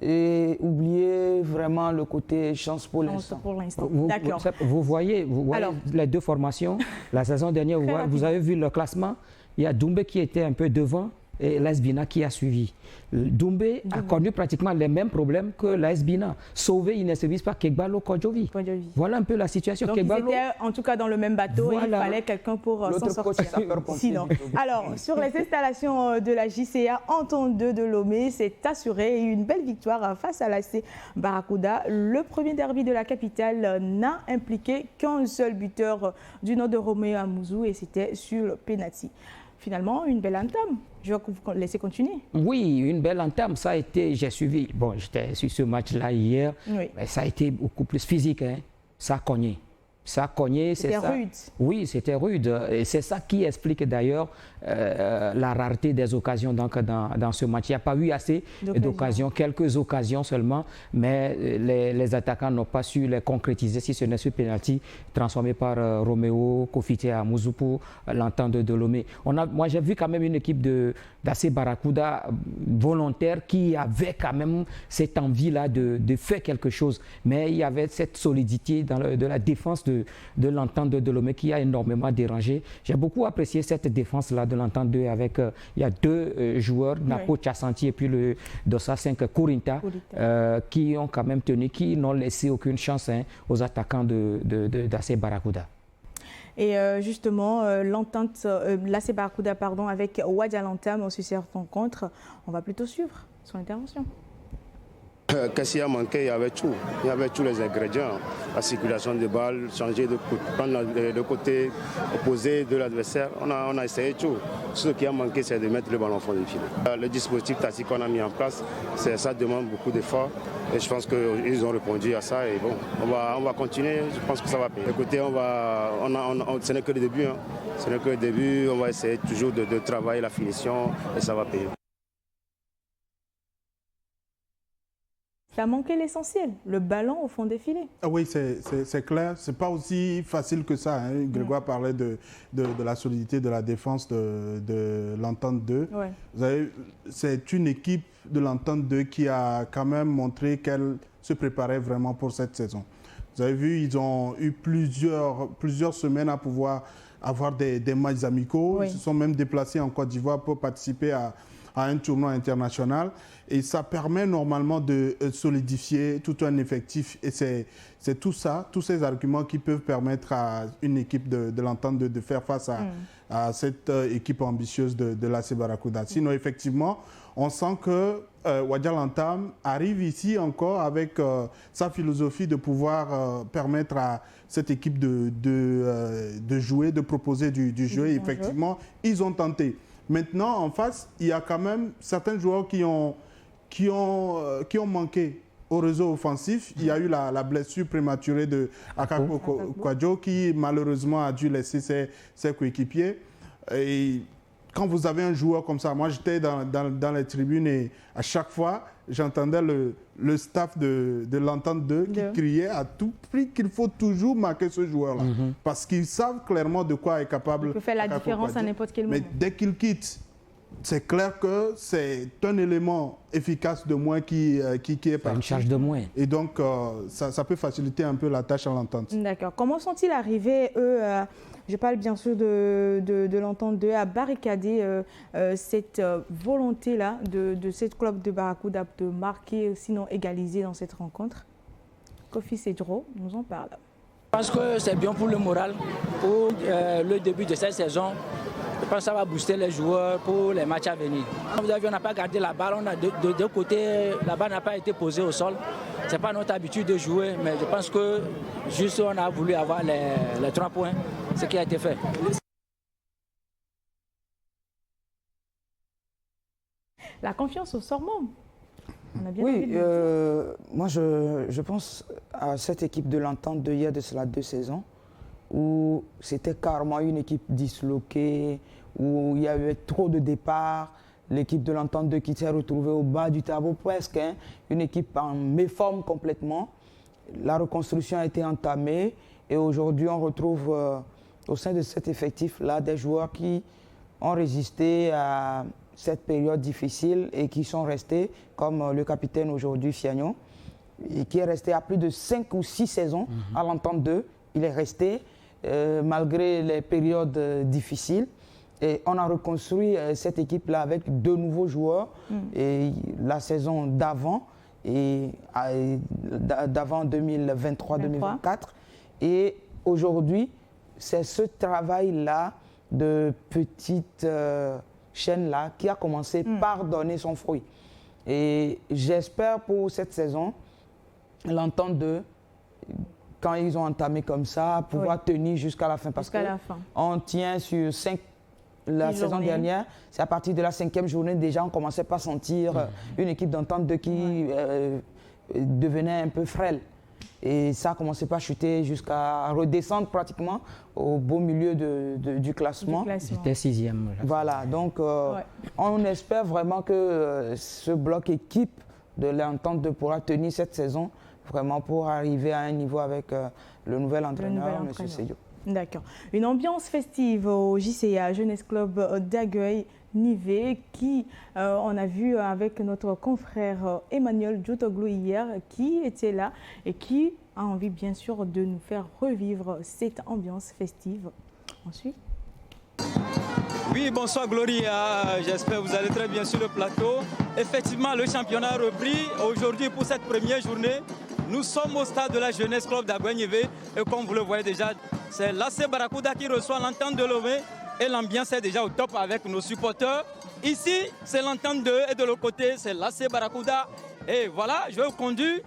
Et oublier vraiment le côté chance pour l'instant. D'accord. Vous voyez les deux formations. La saison dernière, vous avez vu le classement. Il y a Doumbé qui était un peu devant et l'AS Bina qui a suivi. Doumbé a connu pratiquement les mêmes problèmes que l'AS Bina. Sauvé, il ne se vise pas Kegbalo Kodjovi. Voilà un peu la situation. Donc ils étaient en tout cas dans le même bateau et il fallait quelqu'un pour s'en sortir. Sinon. Alors, sur les installations de la JCA, Anton 2 de Lomé s'est assuré une belle victoire face à l'AC Barracuda. Le premier derby de la capitale n'a impliqué qu'un seul buteur du nom de Roméo Amouzou et c'était sur le penalty. Finalement, une belle entame. Je vais vous laisser continuer. Oui, une belle entame. Ça a été, j'ai suivi, bon, j'étais sur ce match-là hier, mais ça a été beaucoup plus physique. Hein. Ça a cogné. Ça a cogné, c'est ça. C'était rude. Oui, c'était rude. Et c'est ça qui explique d'ailleurs la rareté des occasions dans ce match. Il n'y a pas eu assez d'occasions, quelques occasions seulement, mais les attaquants n'ont pas su les concrétiser, si ce n'est ce pénalty transformé par Roméo Kofité à Mouzou pour l'entente de Lomé. Moi, j'ai vu quand même une équipe d'AC Barracuda volontaire qui avait quand même cette envie-là de faire quelque chose. Mais il y avait cette solidité de la défense de l'entente de Lomé qui a énormément dérangé. J'ai beaucoup apprécié cette défense-là de l'entente 2 avec, il y a deux joueurs, Napo Chassanti et puis le Dossa 5 Kourinta, qui ont quand même tenu, qui n'ont laissé aucune chance aux attaquants d'AC Barracuda. Et justement, l'entente, l'AC Barracuda, pardon, avec Wadi Alantam aussi cette rencontre, on va plutôt suivre son intervention. Qu'est-ce qu'il y a manqué? Il y avait tout. Il y avait tous les ingrédients. La circulation de balles, changer de côté, prendre le côté opposé de l'adversaire. On a essayé tout. Ce qui a manqué, c'est de mettre le ballon au fond du filet. Le dispositif tactique qu'on a mis en place, ça demande beaucoup d'efforts. Et je pense qu'ils ont répondu à ça. Et bon, on va continuer. Je pense que ça va payer. Écoutez, ce n'est que le début. Hein. Ce n'est que le début. On va essayer toujours de travailler la finition et ça va payer. Ça a manqué l'essentiel, le ballon au fond des filets. Ah oui, c'est clair. Ce n'est pas aussi facile que ça. Hein. Grégoire parlait de la solidité de la défense de l'Entente 2. Ouais. C'est une équipe de l'Entente 2 qui a quand même montré qu'elle se préparait vraiment pour cette saison. Vous avez vu, ils ont eu plusieurs semaines à pouvoir avoir des matchs amicaux. Oui. Ils se sont même déplacés en Côte d'Ivoire pour participer à un tournoi international. Et ça permet normalement de solidifier tout un effectif. Et c'est tout ça, tous ces arguments qui peuvent permettre à une équipe de l'Entente de faire face à cette équipe ambitieuse de l'AC Barracuda. Sinon, effectivement, on sent que Wadi Alantam arrive ici encore avec sa philosophie de pouvoir permettre à cette équipe de jouer, de proposer du jeu. Et effectivement, ils ont tenté. Maintenant, en face, il y a quand même certains joueurs qui ont manqué au réseau offensif. Il y a eu la blessure prématurée de Akako Kwadjo qui malheureusement a dû laisser ses coéquipiers. Et quand vous avez un joueur comme ça, moi j'étais dans les tribunes et à chaque fois j'entendais le staff de l'Entente 2 qui criait à tout prix qu'il faut toujours marquer ce joueur-là. Parce qu'ils savent clairement de quoi est capable. Il peut faire la différence à n'importe quel moment. Mais dès qu'il quitte, c'est clair que c'est un élément efficace de moins qui est parti. Une charge de moins. Et donc, ça peut faciliter un peu la tâche à l'Entente. D'accord. Comment sont-ils arrivés, eux, je parle bien sûr de l'Entente 2, à barricader cette volonté-là de cette club de Barracuda de marquer, sinon égaliser dans cette rencontre? Kofi Sedro nous en parle. Je pense que c'est bien pour le moral, pour le début de cette saison. Je pense que ça va booster les joueurs pour les matchs à venir. Vous avez vu, on n'a pas gardé la balle, on a de deux côtés, la balle n'a pas été posée au sol. Ce n'est pas notre habitude de jouer, mais je pense que juste on a voulu avoir les 3 points, ce qui a été fait. La confiance au Sormont. Oui, moi je pense à cette équipe de l'Entente de hier de cela 2 saisons, où c'était carrément une équipe disloquée, où il y avait trop de départs. L'équipe de l'Entente 2 qui s'est retrouvée au bas du tableau presque, hein, une équipe en méforme complètement. La reconstruction a été entamée et aujourd'hui on retrouve au sein de cet effectif-là des joueurs qui ont résisté à cette période difficile et qui sont restés, comme le capitaine aujourd'hui, Fiagnon, et qui est resté à plus de 5 ou 6 saisons à l'Entente 2. Il est resté malgré les périodes difficiles. Et on a reconstruit cette équipe-là avec 2 nouveaux joueurs. Et la saison d'avant, d'avant 2023-2024. Et aujourd'hui, c'est ce travail-là de petite chaîne-là qui a commencé par donner son fruit. Et j'espère pour cette saison, l'Entente 2, quand ils ont entamé comme ça, pouvoir tenir jusqu'à la fin. Parce qu'on tient sur 5 la saison dernière, c'est à partir de la 5e journée, déjà on commençait pas à sentir une équipe d'Entente 2 qui devenait un peu frêle. Et ça a commencé par chuter jusqu'à redescendre pratiquement au beau milieu du classement. C'était 6e. Voilà, donc on espère vraiment que ce bloc équipe de l'Entente 2 pourra tenir cette saison, vraiment pour arriver à un niveau avec le nouvel entraîneur, M. Seyo. D'accord. Une ambiance festive au JCA, Jeunesse Club d'Agueuil-Nivé, qui, on a vu avec notre confrère Emmanuel Djotoglou hier, qui était là et qui a envie bien sûr de nous faire revivre cette ambiance festive. Ensuite. Oui, bonsoir Gloria, j'espère que vous allez très bien sur le plateau. Effectivement, le championnat a repris aujourd'hui pour cette première journée. Nous sommes au stade de la Jeunesse Club d'Agueuil-Nivé et comme vous le voyez déjà, c'est l'AC Barracuda qui reçoit l'Entente de Lomé et l'ambiance est déjà au top avec nos supporters. Ici, c'est l'Entente 2 et de l'autre côté, c'est l'AC Barracuda. Et voilà, je vais vous conduire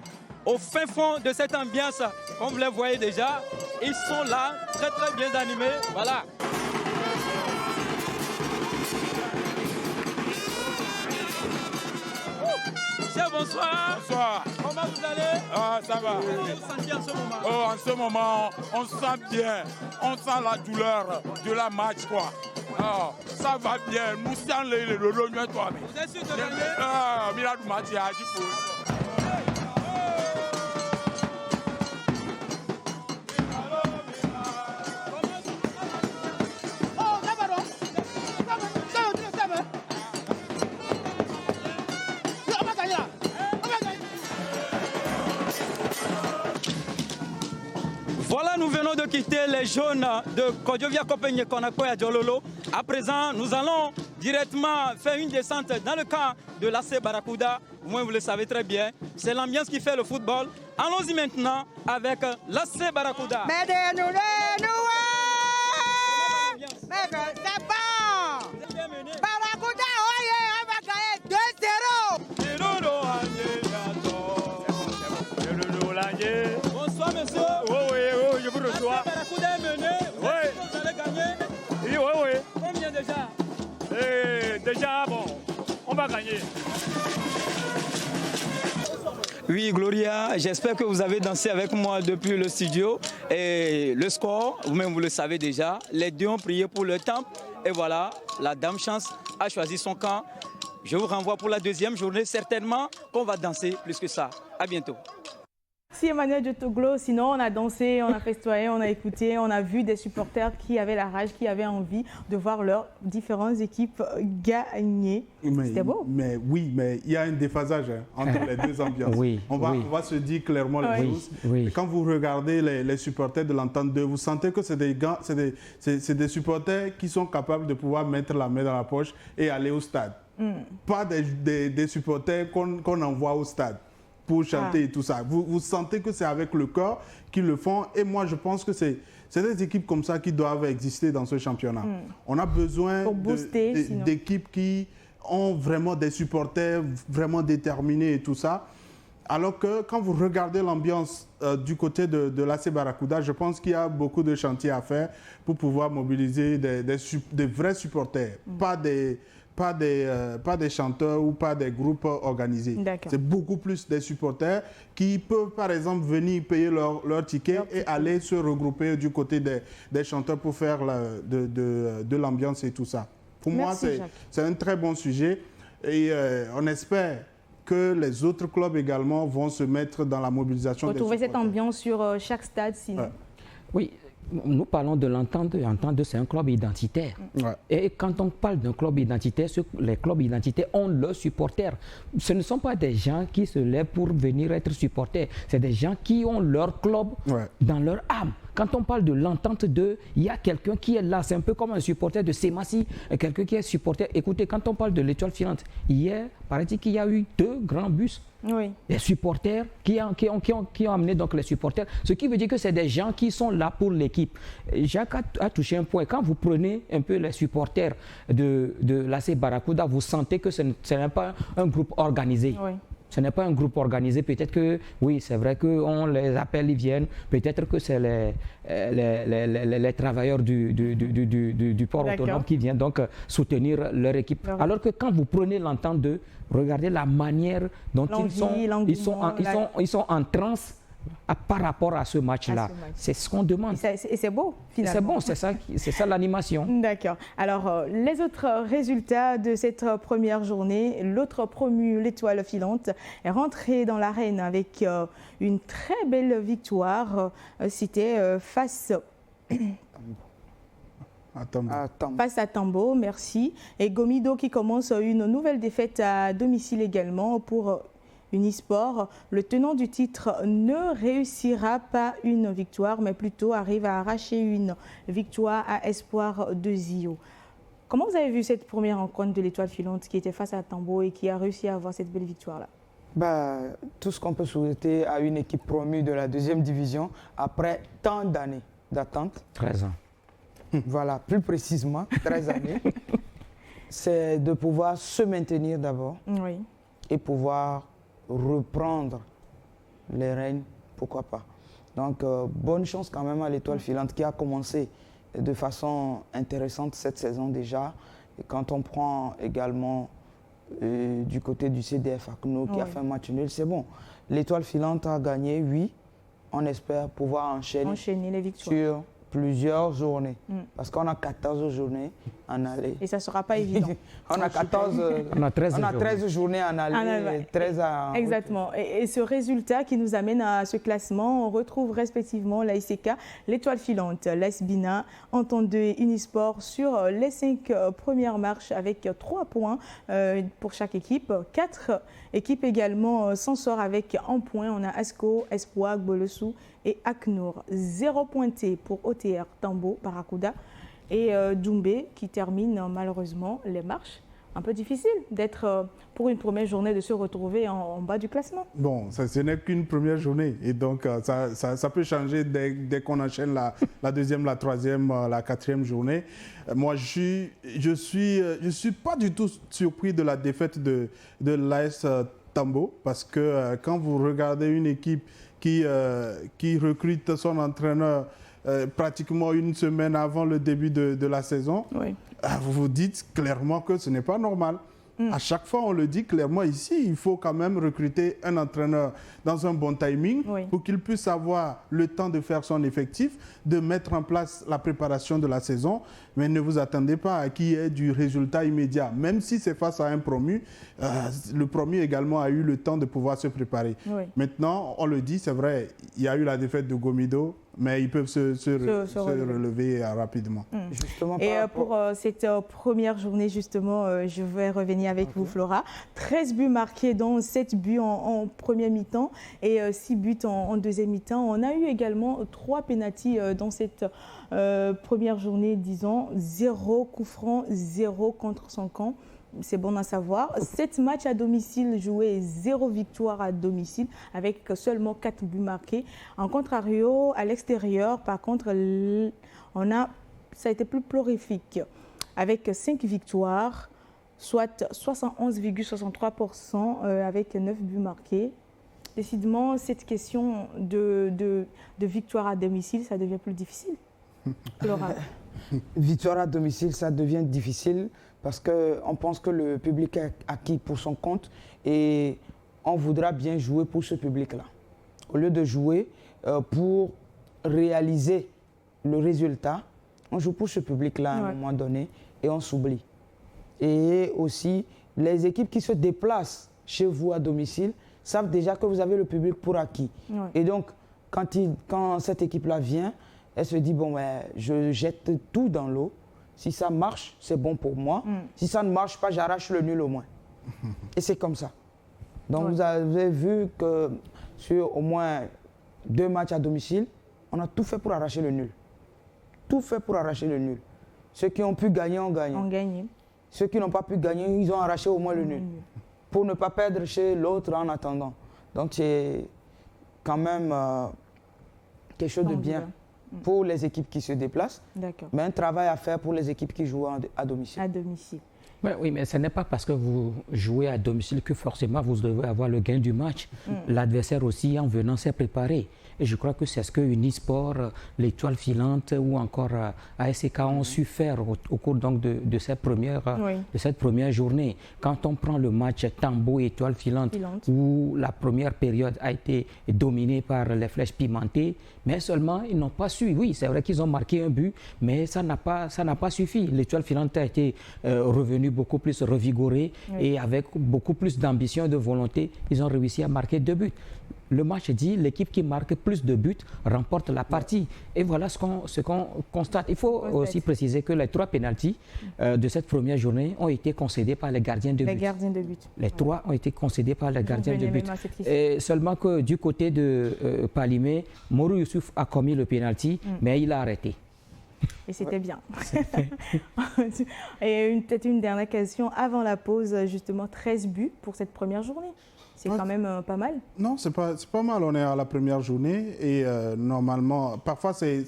au fin fond de cette ambiance. Comme vous les voyez déjà, ils sont là, très très bien animés. Voilà. Chef, bonsoir. Bonsoir. Comment vous allez? Ah, ça va. Comment vous sentez en ce moment? Oh, en ce moment, on se sent bien. On sent la douleur de la match, quoi. Ah, ça va bien. Nous sommes les toi. Vous êtes sûr de gagner? Ah, Miradou Matia, du coup. Voilà, nous venons de quitter les jaunes de Kodjovia Kopenye Konako et Djololo. À présent, nous allons directement faire une descente dans le camp de l'AC Barracuda. Moi, vous le savez très bien, c'est l'ambiance qui fait le football. Allons-y maintenant avec l'AC Barracuda. C'est bon! Barracuda, on va gagner 2-0! Bonsoir, monsieur. Oui, je vous reçois. Barracuda est mené. Vous allez gagner? Oui. Combien déjà? Déjà, bon, on va gagner. Oui, Gloria, j'espère que vous avez dansé avec moi depuis le studio. Et le score, vous-même vous le savez déjà, les deux ont prié pour le temple. Et voilà, la Dame Chance a choisi son camp. Je vous renvoie pour la deuxième journée, certainement qu'on va danser plus que ça. À bientôt. Merci Emmanuel de Toglo. Sinon, on a dansé, on a festoyé, on a écouté, on a vu des supporters qui avaient la rage, qui avaient envie de voir leurs différentes équipes gagner. C'était beau. Mais il y a un déphasage entre les deux ambiances. On va se dire clairement les choses. Et quand vous regardez les supporters de l'Entente 2, vous sentez que c'est des supporters qui sont capables de pouvoir mettre la main dans la poche et aller au stade. Pas des supporters qu'on envoie au stade pour chanter et tout ça. Vous sentez que c'est avec le corps qu'ils le font. Et moi, je pense que c'est des équipes comme ça qui doivent exister dans ce championnat. On a besoin d'équipes qui ont vraiment des supporters vraiment déterminés et tout ça. Alors que quand vous regardez l'ambiance du côté de l'AC Barracuda, je pense qu'il y a beaucoup de chantiers à faire pour pouvoir mobiliser des vrais supporters, pas des chanteurs ou pas des groupes organisés. C'est beaucoup plus des supporters qui peuvent, par exemple, venir payer leur ticket et aller se regrouper du côté des chanteurs pour faire de l'ambiance et tout ça. Pour moi, c'est un très bon sujet et on espère que les autres clubs également vont se mettre dans la mobilisation. Retrouver cette ambiance sur chaque stade, sinon. Oui. Nous parlons de l'Entente. L'Entente, c'est un club identitaire. Et quand on parle d'un club identitaire, les clubs identitaires ont leurs supporters. Ce ne sont pas des gens qui se lèvent pour venir être supporters. C'est des gens qui ont leur club dans leur âme. Quand on parle de l'Entente 2, il y a quelqu'un qui est là. C'est un peu comme un supporter de Semassi, quelqu'un qui est supporter. Écoutez, quand on parle de l'Étoile filante, hier, paraît-il qu'il y a eu 2 grands bus. Les supporters qui ont amené donc les supporters. Ce qui veut dire que c'est des gens qui sont là pour l'équipe. Jacques a touché un point. Quand vous prenez un peu les supporters de l'AC Barracuda, vous sentez que ce n'est pas un groupe organisé. Ce n'est pas un groupe organisé. Peut-être que, oui, c'est vrai qu'on les appelle, ils viennent. Peut-être que c'est les travailleurs du port autonome qui viennent donc soutenir leur équipe. Alors que quand vous prenez l'Entente 2, regardez la manière dont ils sont en transe par rapport à ce match-là. C'est ce qu'on demande. Et c'est beau, finalement. C'est bon, c'est ça l'animation. D'accord. Alors, les autres résultats de cette première journée, l'autre promu, l'Étoile filante, est rentré dans l'arène avec une très belle victoire. C'était face à Tambo, merci. Et Gomido qui commence une nouvelle défaite à domicile également pour Unisport. Le tenant du titre ne réussira pas une victoire, mais plutôt arrive à arracher une victoire à Espoir de Zio. Comment vous avez vu cette première rencontre de l'Étoile filante qui était face à Tambo et qui a réussi à avoir cette belle victoire-là? Tout ce qu'on peut souhaiter à une équipe promue de la 2e division après tant d'années. d'attente. 13 ans. Voilà, plus précisément, 13 années. C'est de pouvoir se maintenir d'abord et pouvoir reprendre les rênes, pourquoi pas. Donc, bonne chance quand même à l'Étoile filante qui a commencé de façon intéressante cette saison déjà. Et quand on prend également du côté du CDF ACNO qui a fait un match nul, c'est bon. L'Étoile filante a gagné, oui. On espère pouvoir enchaîner les victoires sur plusieurs journées. Parce qu'on a 14 journées en aller. Et ça ne sera pas évident. On a 13 journées en aller et 13 à... Exactement. Et ce résultat qui nous amène à ce classement, on retrouve respectivement l'ASK, l'Étoile filante, l'AS Bina, Entente et Unisport sur les 5 premières marches avec 3 points pour chaque équipe. 4 équipes également s'en sortent avec 1 point. On a Asco, Espoir, Bolosou et Aknour. 0 pointé pour OTR, Tambo, Barracuda et Doumbé qui termine malheureusement les marches. Un peu difficile d'être pour une première journée, de se retrouver en bas du classement. Bon, ce n'est qu'une première journée et donc ça peut changer dès qu'on enchaîne la deuxième, la troisième, la quatrième journée. Moi, je suis pas du tout surpris de la défaite de l'AS Tambo parce que quand vous regardez une équipe qui recrute son entraîneur pratiquement une semaine avant le début de la saison, vous vous dites clairement que ce n'est pas normal. À chaque fois, on le dit clairement ici, il faut quand même recruter un entraîneur dans un bon timing pour qu'il puisse avoir le temps de faire son effectif, de mettre en place la préparation de la saison. Mais ne vous attendez pas à qu'il y ait du résultat immédiat. Même si c'est face à un promu, le promu également a eu le temps de pouvoir se préparer. Maintenant, on le dit, c'est vrai, il y a eu la défaite de Gomido, mais ils peuvent se relever rapidement. Justement, et pour cette première journée, justement, je vais revenir avec vous, Flora. 13 buts marqués, dont 7 buts en première mi-temps et 6 buts en deuxième mi-temps. On a eu également 3 pénaltys dans cette première journée, disons. 0 coup franc, 0 contre son camp. C'est bon à savoir. 7 matchs à domicile joués, 0 victoire à domicile, avec seulement 4 buts marqués. En contrario, à l'extérieur, par contre, ça a été plus prolifique, avec 5 victoires, soit 71,63% avec 9 buts marqués. Décidément, cette question de victoire à domicile, ça devient plus difficile. Laura. Victoire à domicile, ça devient difficile parce qu'on pense que le public est acquis pour son compte et on voudra bien jouer pour ce public-là. Au lieu de jouer pour réaliser le résultat, on joue pour ce public-là à un moment donné et on s'oublie. Et aussi, les équipes qui se déplacent chez vous à domicile savent déjà que vous avez le public pour acquis. Et donc, quand cette équipe-là vient, elle se dit, bon, je jette tout dans l'eau. Si ça marche, c'est bon pour moi. Si ça ne marche pas, j'arrache le nul au moins. Et c'est comme ça. Donc, vous avez vu que sur au moins 2 matchs à domicile, on a tout fait pour arracher le nul. Tout fait pour arracher le nul. Ceux qui ont pu gagner ont gagné. Ceux qui n'ont pas pu gagner, ils ont arraché au moins le nul. Pour ne pas perdre chez l'autre en attendant. Donc, c'est quand même quelque chose de bien pour les équipes qui se déplacent, mais un travail à faire pour les équipes qui jouent à domicile. À domicile. Oui, mais ce n'est pas parce que vous jouez à domicile que forcément vous devez avoir le gain du match. L'adversaire aussi, en venant, s'est préparé. Et je crois que c'est ce que Unisport, l'Étoile filante ou encore ASK ont su faire au cours donc de cette première journée. Quand on prend le match Tambo-Étoile filante, où la première période a été dominée par les flèches pimentées, mais seulement ils n'ont pas su. Oui, c'est vrai qu'ils ont marqué un but, mais ça n'a pas suffi. L'Étoile filante a été revenue beaucoup plus revigorée et avec beaucoup plus d'ambition et de volonté, ils ont réussi à marquer 2 buts. Le match dit l'équipe qui marque plus de buts remporte la partie. Et voilà ce qu'on constate. Il faut aussi préciser que les 3 pénaltys de cette première journée ont été concédés par les gardiens de but. Les 3 ont été concédés par les gardiens de but. Et seulement que du côté de Palimé, Mourou Youssouf a commis le pénalty, mais il a arrêté. Et c'était bien. Et peut-être une dernière question avant la pause, justement 13 buts pour cette première journée. C'est quand même pas mal. Non, c'est pas mal. On est à la première journée et normalement, parfois c'est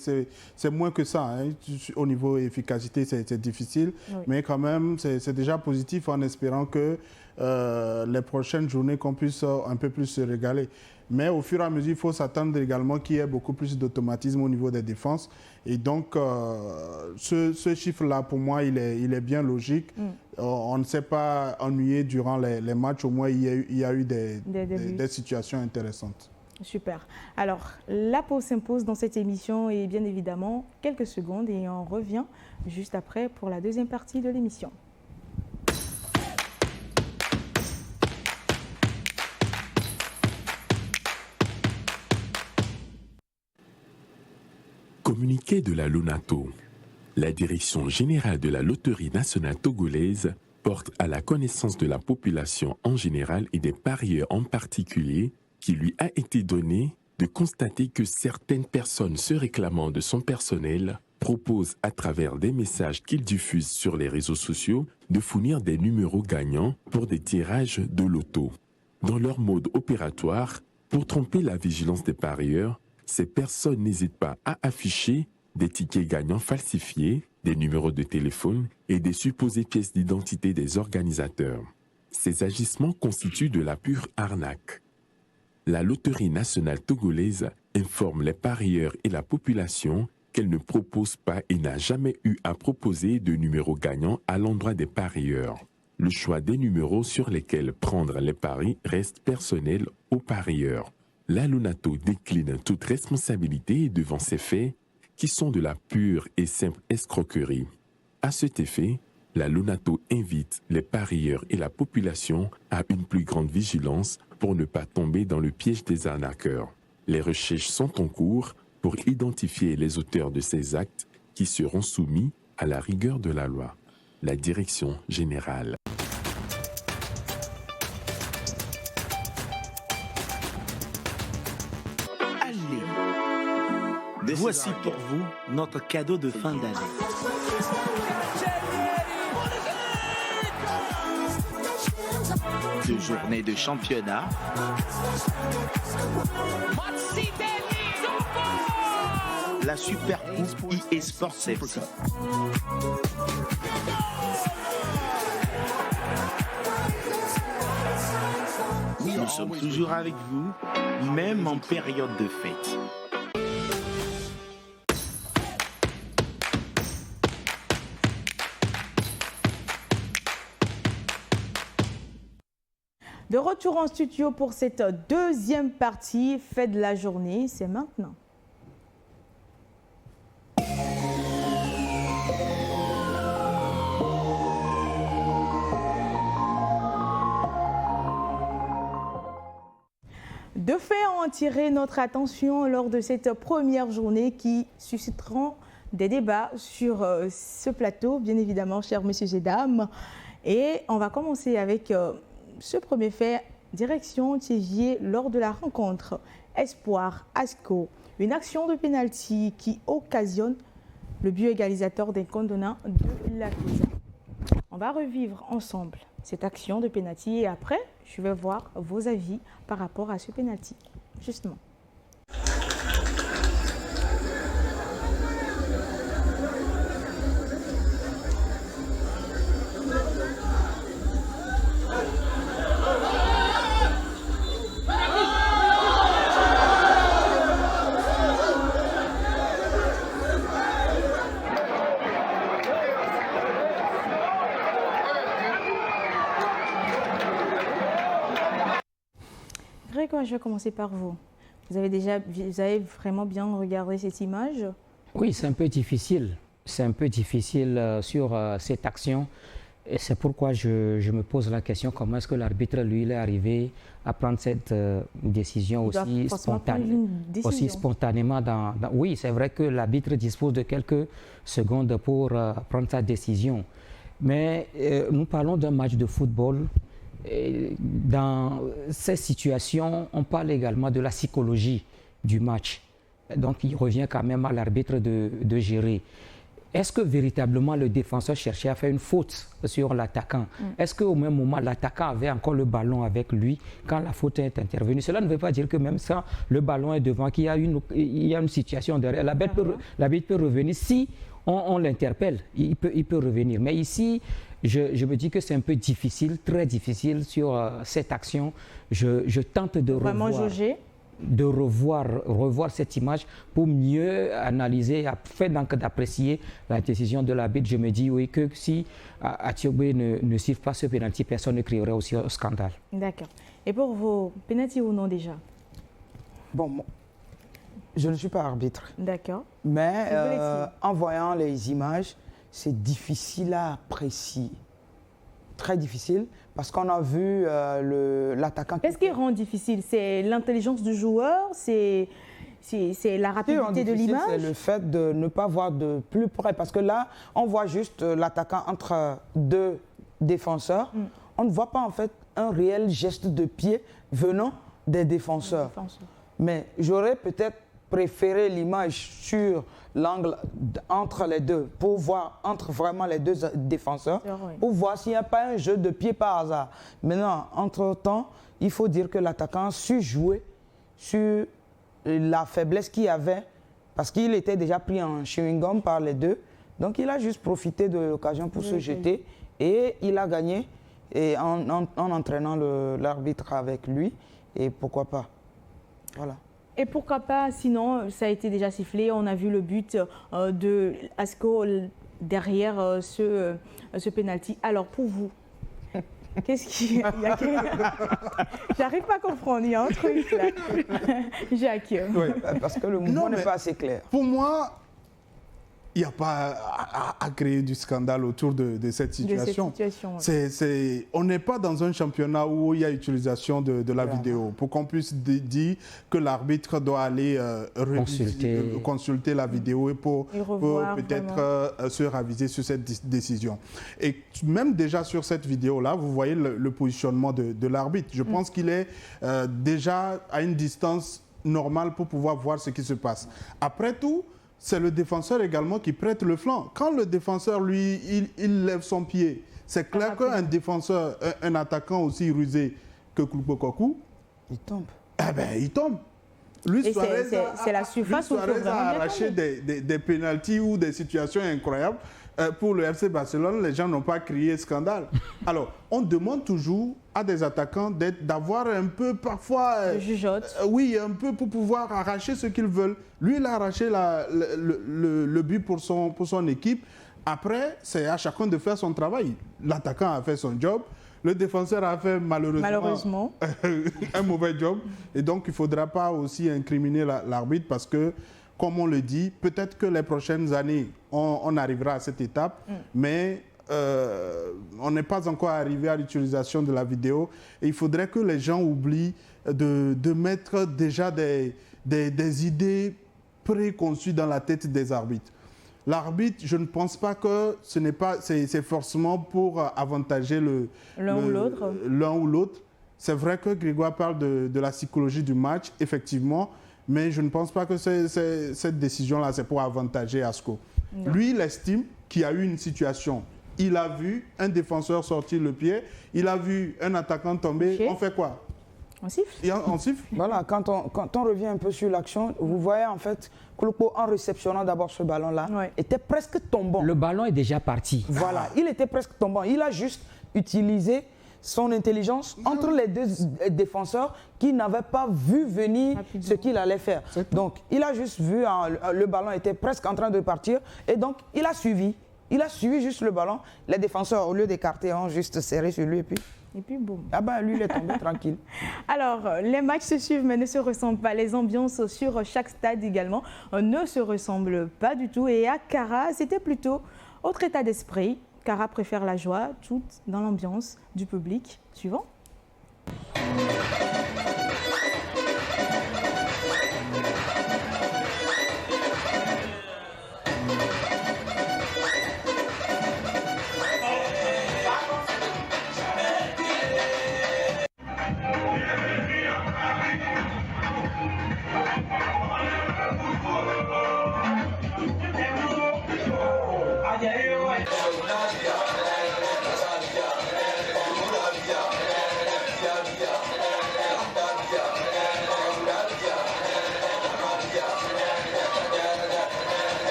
moins que ça. Hein. Au niveau efficacité, c'est difficile. Oui. Mais quand même, c'est déjà positif en espérant que les prochaines journées, qu'on puisse un peu plus se régaler. Mais au fur et à mesure, il faut s'attendre également qu'il y ait beaucoup plus d'automatisme au niveau des défenses. Et donc, ce chiffre-là, pour moi, il est bien logique. On ne s'est pas ennuyé durant les matchs. Au moins, il y a eu des situations intéressantes. Super. Alors, la pause s'impose dans cette émission et bien évidemment, quelques secondes et on revient juste après pour la deuxième partie de l'émission. Communiqué de la LONATO. La Direction générale de la Loterie nationale togolaise porte à la connaissance de la population en général et des parieurs en particulier qu'il lui a été donné de constater que certaines personnes se réclamant de son personnel proposent à travers des messages qu'ils diffusent sur les réseaux sociaux de fournir des numéros gagnants pour des tirages de loto. Dans leur mode opératoire, pour tromper la vigilance des parieurs, ces personnes n'hésitent pas à afficher des tickets gagnants falsifiés, des numéros de téléphone et des supposées pièces d'identité des organisateurs. Ces agissements constituent de la pure arnaque. La Loterie nationale togolaise informe les parieurs et la population qu'elle ne propose pas et n'a jamais eu à proposer de numéros gagnants à l'endroit des parieurs. Le choix des numéros sur lesquels prendre les paris reste personnel aux parieurs. La LONATO décline toute responsabilité devant ces faits qui sont de la pure et simple escroquerie. À cet effet, la LONATO invite les parieurs et la population à une plus grande vigilance pour ne pas tomber dans le piège des arnaqueurs. Les recherches sont en cours pour identifier les auteurs de ces actes qui seront soumis à la rigueur de la loi. La Direction générale. Voici pour vous notre cadeau de fin d'année. Deux journées de championnat. La Super Coupe eSports FC. Nous sommes toujours avec vous, même en période de fête. De retour en studio pour cette deuxième partie, fête de la journée, c'est maintenant. Deux faits ont attiré notre attention lors de cette première journée qui susciteront des débats sur ce plateau, bien évidemment, chers messieurs et dames. Et on va commencer avec ce premier fait, direction Thiévier lors de la rencontre Espoir-Asco. Une action de pénalty qui occasionne le but égalisateur des condonnants de la Cousa. On va revivre ensemble cette action de pénalty et après, je vais voir vos avis par rapport à ce pénalty, justement. Grégoire, je vais commencer par vous. Vous avez vraiment bien regardé cette image? Oui, c'est un peu difficile. C'est un peu difficile sur cette action. Et c'est pourquoi je me pose la question, comment est-ce que l'arbitre, lui, il est arrivé à prendre cette décision aussi spontanément Oui, c'est vrai que l'arbitre dispose de quelques secondes pour prendre sa décision. Mais nous parlons d'un match de football. Et dans ces situations, on parle également de la psychologie du match. Donc, il revient quand même à l'arbitre de gérer. est-ce que véritablement le défenseur cherchait à faire une faute sur l'attaquant? Est-ce qu'au même moment, l'attaquant avait encore le ballon avec lui quand la faute est intervenue? Cela ne veut pas dire que même ça, le ballon est devant, qu'il y a une situation derrière. L'arbitre peut revenir si on l'interpelle, il peut revenir. Mais ici, je me dis que c'est un peu difficile, très difficile sur cette action. Je tente de revoir cette image pour mieux analyser, afin donc d'apprécier la décision de l'arbitre. Je me dis oui que si Atiogbe ne siffle pas ce pénalty, personne ne crierait aussi au scandale. D'accord. Et pour vos pénalty ou non déjà? Bon, je ne suis pas arbitre. D'accord. Mais en voyant les images, c'est difficile à apprécier. Très difficile, parce qu'on a vu l'attaquant... Qu'est-ce qui rend difficile? C'est l'intelligence du joueur? C'est la rapidité de l'image? C'est le fait de ne pas voir de plus près, parce que là, on voit juste l'attaquant entre deux défenseurs. On ne voit pas en fait un réel geste de pied venant des défenseurs. Mais j'aurais peut-être préféré l'image sur l'angle entre les deux, pour voir entre vraiment les deux défenseurs, pour voir s'il n'y a pas un jeu de pied par hasard. Maintenant, entre-temps, il faut dire que l'attaquant a su jouer sur la faiblesse qu'il y avait, parce qu'il était déjà pris en chewing-gum par les deux. Donc, il a juste profité de l'occasion pour se jeter et il a gagné et en entraînant l'arbitre avec lui. Et pourquoi pas. Voilà. Et pourquoi pas, sinon, ça a été déjà sifflé, on a vu le but de Asco derrière ce pénalty. Alors, pour vous, qu'est-ce qu'il y a? J'arrive pas à comprendre, il y a un truc là. Jacques. Oui, parce que le mouvement n'est pas assez clair. Pour moi, il n'y a pas à créer du scandale autour de cette situation. On n'est pas dans un championnat où il y a utilisation de la vidéo. Pour qu'on puisse dire que l'arbitre doit aller consulter la vidéo et pour peut-être se raviser sur cette décision. Et même déjà sur cette vidéo-là, vous voyez le positionnement de l'arbitre. Je pense qu'il est déjà à une distance normale pour pouvoir voir ce qui se passe. Après tout, c'est le défenseur également qui prête le flanc. Quand le défenseur, lui, il lève son pied, c'est clair qu'un défenseur, un attaquant aussi rusé que Koulibaly, il tombe. Eh bien, il tombe. C'est la surface où il faut vraiment arraché des pénaltys ou des situations incroyables. Pour le FC Barcelone, les gens n'ont pas crié scandale. Alors, on demande toujours à des attaquants d'avoir un peu, parfois... oui, un peu pour pouvoir arracher ce qu'ils veulent. Lui, il a arraché le but pour son équipe. Après, c'est à chacun de faire son travail. L'attaquant a fait son job. Le défenseur a fait malheureusement. Un mauvais job. Et donc, il ne faudra pas aussi incriminer l'arbitre parce que, comme on le dit, peut-être que les prochaines années, on arrivera à cette étape, mais on n'est pas encore arrivé à l'utilisation de la vidéo. Et il faudrait que les gens oublient de mettre déjà des idées préconçues dans la tête des arbitres. L'arbitre, je ne pense pas que c'est forcément pour avantager l'un ou l'autre. C'est vrai que Grégoire parle de la psychologie du match, effectivement, mais je ne pense pas que cette décision-là, c'est pour avantager Asco. Lui, il estime qu'il y a eu une situation. Il a vu un défenseur sortir le pied, il a vu un attaquant tomber. On fait quoi? On siffle. On siffle. Voilà, quand on revient un peu sur l'action, vous voyez en fait, Koulibaly, en réceptionnant d'abord ce ballon-là, était presque tombant. Le ballon est déjà parti. Voilà, il était presque tombant. Il a juste utilisé son intelligence entre les deux défenseurs qui n'avaient pas vu venir ce qu'il allait faire. Donc, il a juste vu, le ballon était presque en train de partir et donc il a suivi. Il a suivi juste le ballon. Les défenseurs, au lieu d'écarter, ont juste serré sur lui et puis boum. Ah ben lui, il est tombé tranquille. Alors, les matchs se suivent mais ne se ressemblent pas. Les ambiances sur chaque stade également ne se ressemblent pas du tout. Et à Kara, c'était plutôt autre état d'esprit. Kara préfère la joie, toute dans l'ambiance du public. Suivant.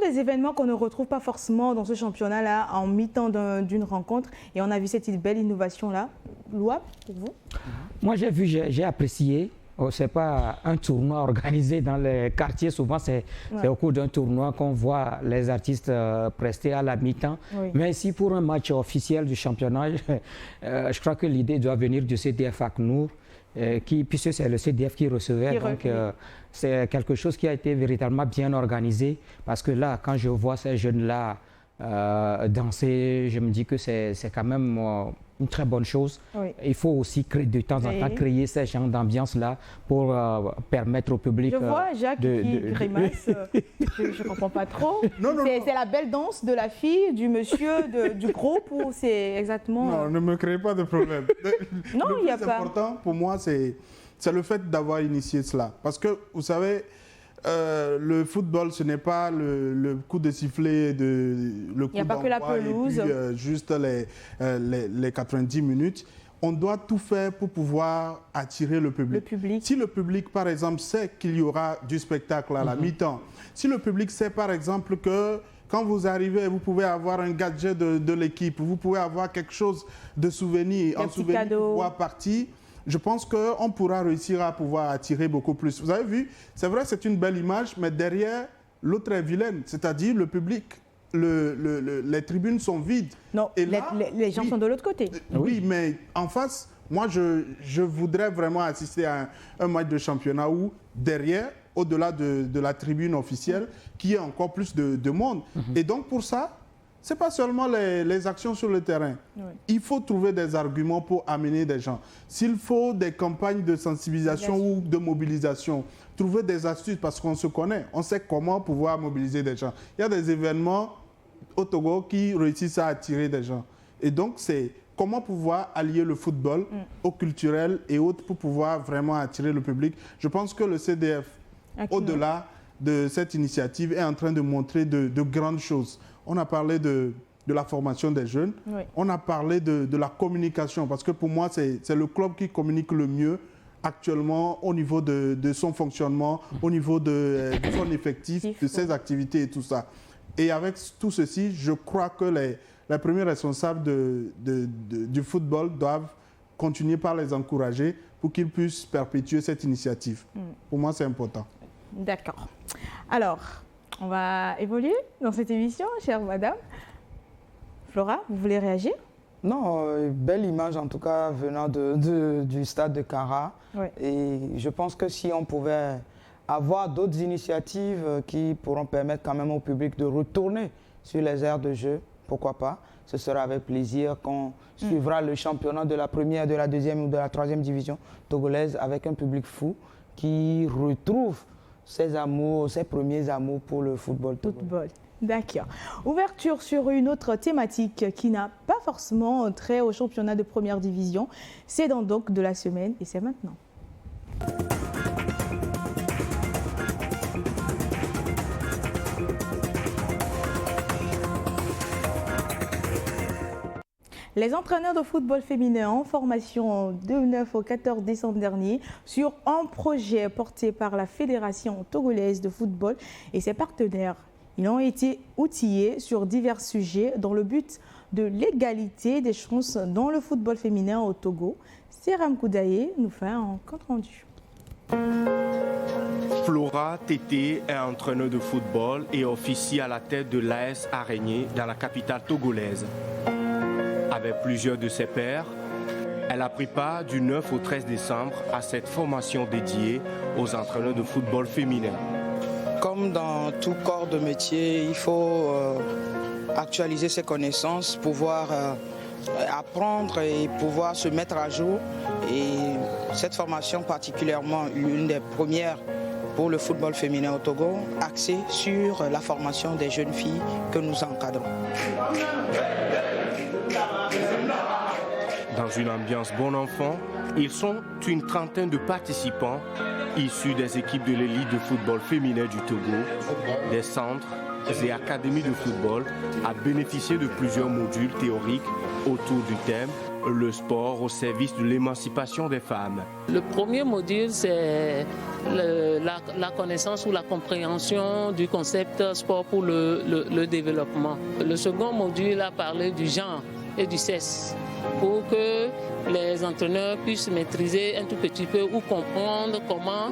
des événements qu'on ne retrouve pas forcément dans ce championnat-là en mi-temps d'une rencontre. Et on a vu cette belle innovation-là. Louab, pour vous? Moi, j'ai apprécié. Ce n'est pas un tournoi organisé dans les quartiers. Souvent, c'est au cours d'un tournoi qu'on voit les artistes prester à la mi-temps. Oui. Mais ici, pour un match officiel du championnat, je crois que l'idée doit venir du CDF ACNUR, puisque c'est le CDF qui recevait. Donc, c'est quelque chose qui a été véritablement bien organisé. Parce que là, quand je vois ces jeunes-là danser, je me dis que c'est quand même une très bonne chose. Oui. Il faut aussi créer de temps en temps créer ce genre d'ambiance-là pour permettre au public. Je vois Jacques qui grimace. Je ne comprends pas trop. C'est la belle danse de la fille, du monsieur, du groupe ou c'est exactement. Non, ne me créez pas de problème. Non, il n'y a pas. Le plus important pour moi, c'est le fait d'avoir initié cela. Parce que vous savez, le football, ce n'est pas le coup de sifflet, le coup d'envoi. Il n'y a pas que la pelouse. Et puis, juste les 90 minutes. On doit tout faire pour pouvoir attirer le public. Si le public, par exemple, sait qu'il y aura du spectacle à la mi-temps, si le public sait, par exemple, que quand vous arrivez, vous pouvez avoir un gadget de l'équipe, vous pouvez avoir quelque chose de souvenir, un souvenir pour pouvoir partir. Je pense qu'on pourra réussir à pouvoir attirer beaucoup plus. Vous avez vu, c'est vrai, c'est une belle image, mais derrière, l'autre est vilaine, c'est-à-dire le public. Les tribunes sont vides. Non, et là, les gens sont de l'autre côté. Oui, mais en face, moi, je voudrais vraiment assister à un match de championnat où, derrière, au-delà de la tribune officielle, qu'il y ait encore plus de monde. Et donc, pour ça, ce n'est pas seulement les actions sur le terrain. Oui. Il faut trouver des arguments pour amener des gens. S'il faut des campagnes de sensibilisation ou de mobilisation, trouver des astuces parce qu'on se connaît. On sait comment pouvoir mobiliser des gens. Il y a des événements au Togo qui réussissent à attirer des gens. Et donc, c'est comment pouvoir allier le football au culturel et autres pour pouvoir vraiment attirer le public. Je pense que le CDF, au-delà de cette initiative, est en train de montrer de grandes choses. On a parlé de la formation des jeunes. Oui. On a parlé de la communication, parce que pour moi, c'est le club qui communique le mieux actuellement au niveau de son fonctionnement, au niveau de son effectif, de ses activités et tout ça. Et avec tout ceci, je crois que les premiers responsables du football doivent continuer par les encourager pour qu'ils puissent perpétuer cette initiative. Pour moi, c'est important. D'accord. Alors, on va évoluer dans cette émission, chère madame. Flora, vous voulez réagir? Non, belle image en tout cas venant du stade de Kara. Oui. Et je pense que si on pouvait avoir d'autres initiatives qui pourront permettre quand même au public de retourner sur les aires de jeu, pourquoi pas? Ce sera avec plaisir qu'on suivra le championnat de la première, de la deuxième ou de la troisième division togolaise avec un public fou qui retrouve ses amours, ses premiers amours pour le football. D'accord. Ouverture sur une autre thématique qui n'a pas forcément trait au championnat de première division. C'est dans Doc de la semaine et c'est maintenant. Les entraîneurs de football féminin en formation du 9 au 14 décembre dernier sur un projet porté par la Fédération togolaise de football et ses partenaires. Ils ont été outillés sur divers sujets dans le but de l'égalité des chances dans le football féminin au Togo. Seram Koudaye nous fait un compte rendu. Flora Tété est entraîneur de football et officie à la tête de l'AS Araignée dans la capitale togolaise. Avec plusieurs de ses pairs, elle a pris part du 9 au 13 décembre à cette formation dédiée aux entraîneurs de football féminin. Comme dans tout corps de métier, il faut actualiser ses connaissances, pouvoir apprendre et pouvoir se mettre à jour. Et cette formation, particulièrement une des premières pour le football féminin au Togo, axée sur la formation des jeunes filles que nous encadrons. Dans une ambiance bon enfant, ils sont une trentaine de participants issus des équipes de l'élite de football féminin du Togo, des centres et académies de football, à bénéficier de plusieurs modules théoriques autour du thème le sport au service de l'émancipation des femmes. Le premier module, c'est la connaissance ou la compréhension du concept sport pour le développement. Le second module a parlé du genre et du sexe pour que les entraîneurs puissent maîtriser un tout petit peu ou comprendre comment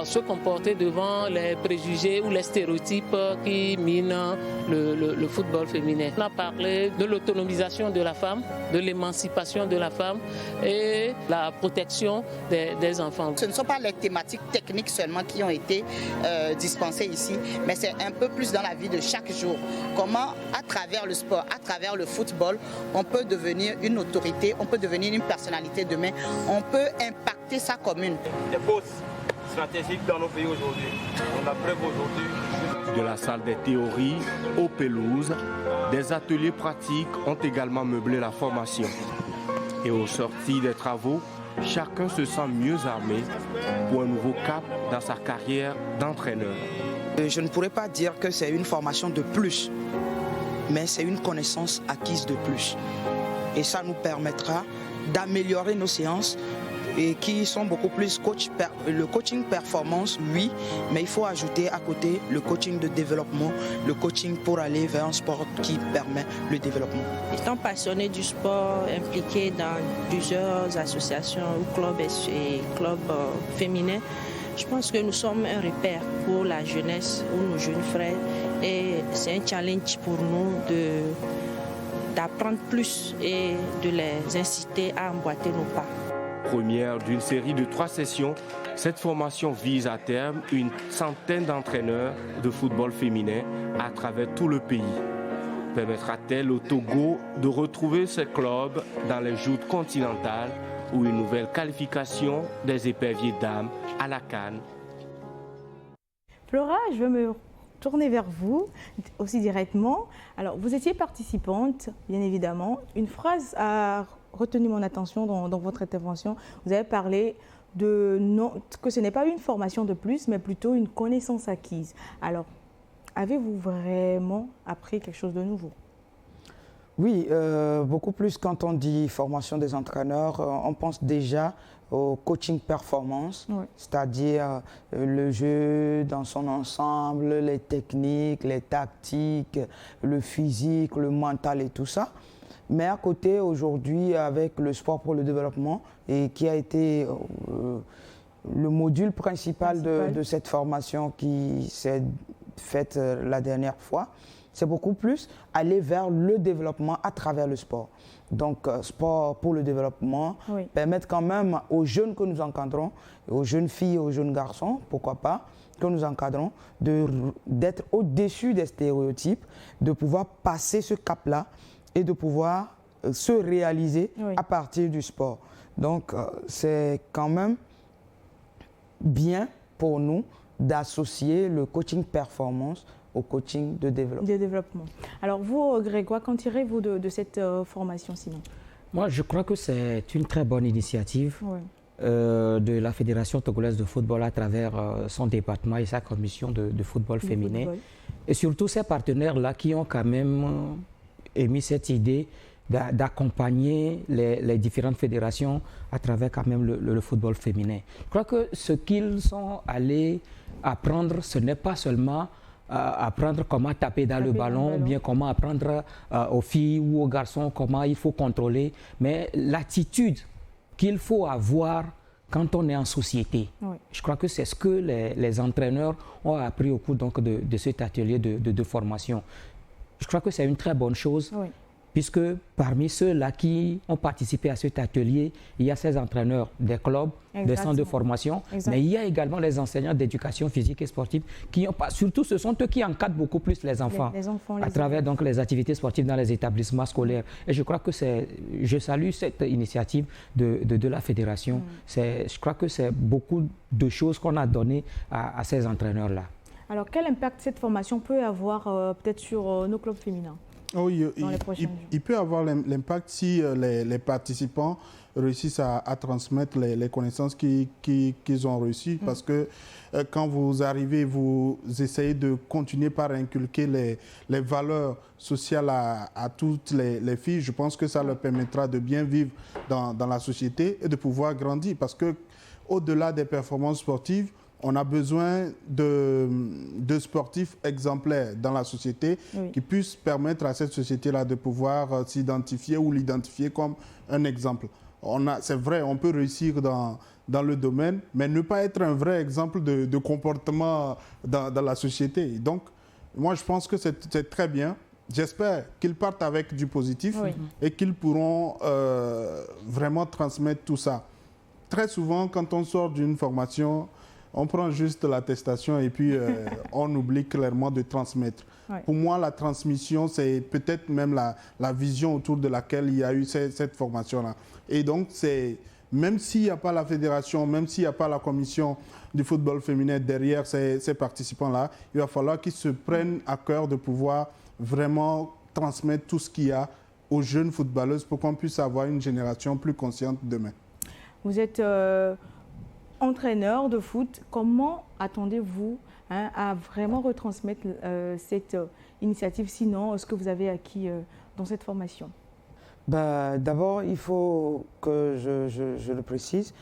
se comporter devant les préjugés ou les stéréotypes qui minent le football féminin. On a parlé de l'autonomisation de la femme, de l'émancipation de la femme et la protection des enfants. Ce ne sont pas les thématiques techniques seulement qui ont été dispensées ici, mais c'est un peu plus dans la vie de chaque jour. Comment, à travers le sport, à travers le football, on peut devenir une autorité, on peut devenir une personnalité demain, on peut impacter sa commune. Des postes stratégiques dans nos pays aujourd'hui. On a preuve aujourd'hui. De la salle des théories aux pelouses, des ateliers pratiques ont également meublé la formation. Et aux sorties des travaux, chacun se sent mieux armé pour un nouveau cap dans sa carrière d'entraîneur. Je ne pourrais pas dire que c'est une formation de plus, mais c'est une connaissance acquise de plus. Et ça nous permettra d'améliorer nos séances et qui sont beaucoup plus le coaching performance, oui, mais il faut ajouter à côté le coaching de développement, le coaching pour aller vers un sport qui permet le développement. Étant passionné du sport, impliqué dans plusieurs associations ou clubs féminins, je pense que nous sommes un repère pour la jeunesse ou nos jeunes frères et c'est un challenge pour nous d'apprendre plus et de les inciter à emboîter nos pas. Première d'une série de 3 sessions, cette formation vise à terme une centaine d'entraîneurs de football féminin à travers tout le pays. Permettra-t-elle au Togo de retrouver ses clubs dans les joutes continentales ou une nouvelle qualification des éperviers dames à la CAN? Flora, je vais me tourner vers vous aussi directement. Alors, vous étiez participante, bien évidemment. Une phrase a retenu mon attention dans votre intervention. Vous avez parlé que ce n'est pas une formation de plus, mais plutôt une connaissance acquise. Alors, avez-vous vraiment appris quelque chose de nouveau? Oui, beaucoup plus. Quand on dit formation des entraîneurs, on pense déjà au coaching performance, oui, c'est-à-dire le jeu dans son ensemble, les techniques, les tactiques, le physique, le mental et tout ça. Mais à côté, aujourd'hui, avec le sport pour le développement, et qui a été le module principal de cette formation qui s'est faite la dernière fois, c'est beaucoup plus aller vers le développement à travers le sport. Donc, sport pour le développement, oui, permettre quand même aux jeunes que nous encadrons, aux jeunes filles et aux jeunes garçons, pourquoi pas, que nous encadrons, d'être au-dessus des stéréotypes, de pouvoir passer ce cap-là et de pouvoir se réaliser, oui, à partir du sport. Donc, c'est quand même bien pour nous d'associer le coaching performance au coaching de développement. Alors vous, Grégoire, qu'en tirez-vous de cette formation, Simon? Moi, je crois que c'est une très bonne initiative, oui, de la Fédération togolaise de football à travers son département et sa commission de football féminin. Et surtout ces partenaires-là qui ont quand même émis cette idée d'accompagner les différentes fédérations à travers quand même le football féminin. Je crois que ce qu'ils sont allés apprendre, ce n'est pas seulement apprendre comment taper dans le ballon, ou bien comment apprendre aux filles ou aux garçons comment il faut contrôler, mais l'attitude qu'il faut avoir quand on est en société. Oui. Je crois que c'est ce que les entraîneurs ont appris au cours donc, de cet atelier de formation. Je crois que c'est une très bonne chose. Oui. Puisque parmi ceux-là qui ont participé à cet atelier, il y a ces entraîneurs des clubs, exactement, des centres de formation, exactement, mais il y a également les enseignants d'éducation physique et sportive qui ont, surtout ce sont eux qui encadrent beaucoup plus les enfants, à travers donc les activités sportives dans les établissements scolaires. Et je crois que je salue cette initiative de la fédération. Je crois que c'est beaucoup de choses qu'on a données à ces entraîneurs-là. Alors quel impact cette formation peut avoir peut-être sur nos clubs féminins? Oui, dans les prochains jours. Il peut avoir l'impact si les participants réussissent à transmettre les connaissances qu'ils ont reçues. Parce que quand vous arrivez, vous essayez de continuer par inculquer les valeurs sociales à toutes les filles. Je pense que ça leur permettra de bien vivre dans la société et de pouvoir grandir. Parce que au-delà des performances sportives, on a besoin de sportifs exemplaires dans la société qui puissent permettre à cette société-là de pouvoir s'identifier ou l'identifier comme un exemple. C'est vrai, on peut réussir dans le domaine, mais ne pas être un vrai exemple de comportement dans la société. Donc, moi, je pense que c'est très bien. J'espère qu'ils partent avec du positif et qu'ils pourront vraiment transmettre tout ça. Très souvent, quand on sort d'une formation, on prend juste l'attestation et puis on oublie clairement de transmettre. Pour moi, la transmission, c'est peut-être même la vision autour de laquelle il y a eu cette formation-là. Et donc, même s'il n'y a pas la fédération, même s'il n'y a pas la commission du football féminin derrière ces participants-là, il va falloir qu'ils se prennent à cœur de pouvoir vraiment transmettre tout ce qu'il y a aux jeunes footballeuses pour qu'on puisse avoir une génération plus consciente demain. Vous êtes entraîneur de foot. Comment attendez-vous à vraiment retransmettre cette initiative, sinon ce que vous avez acquis dans cette formation? D'abord, il faut que je le précise.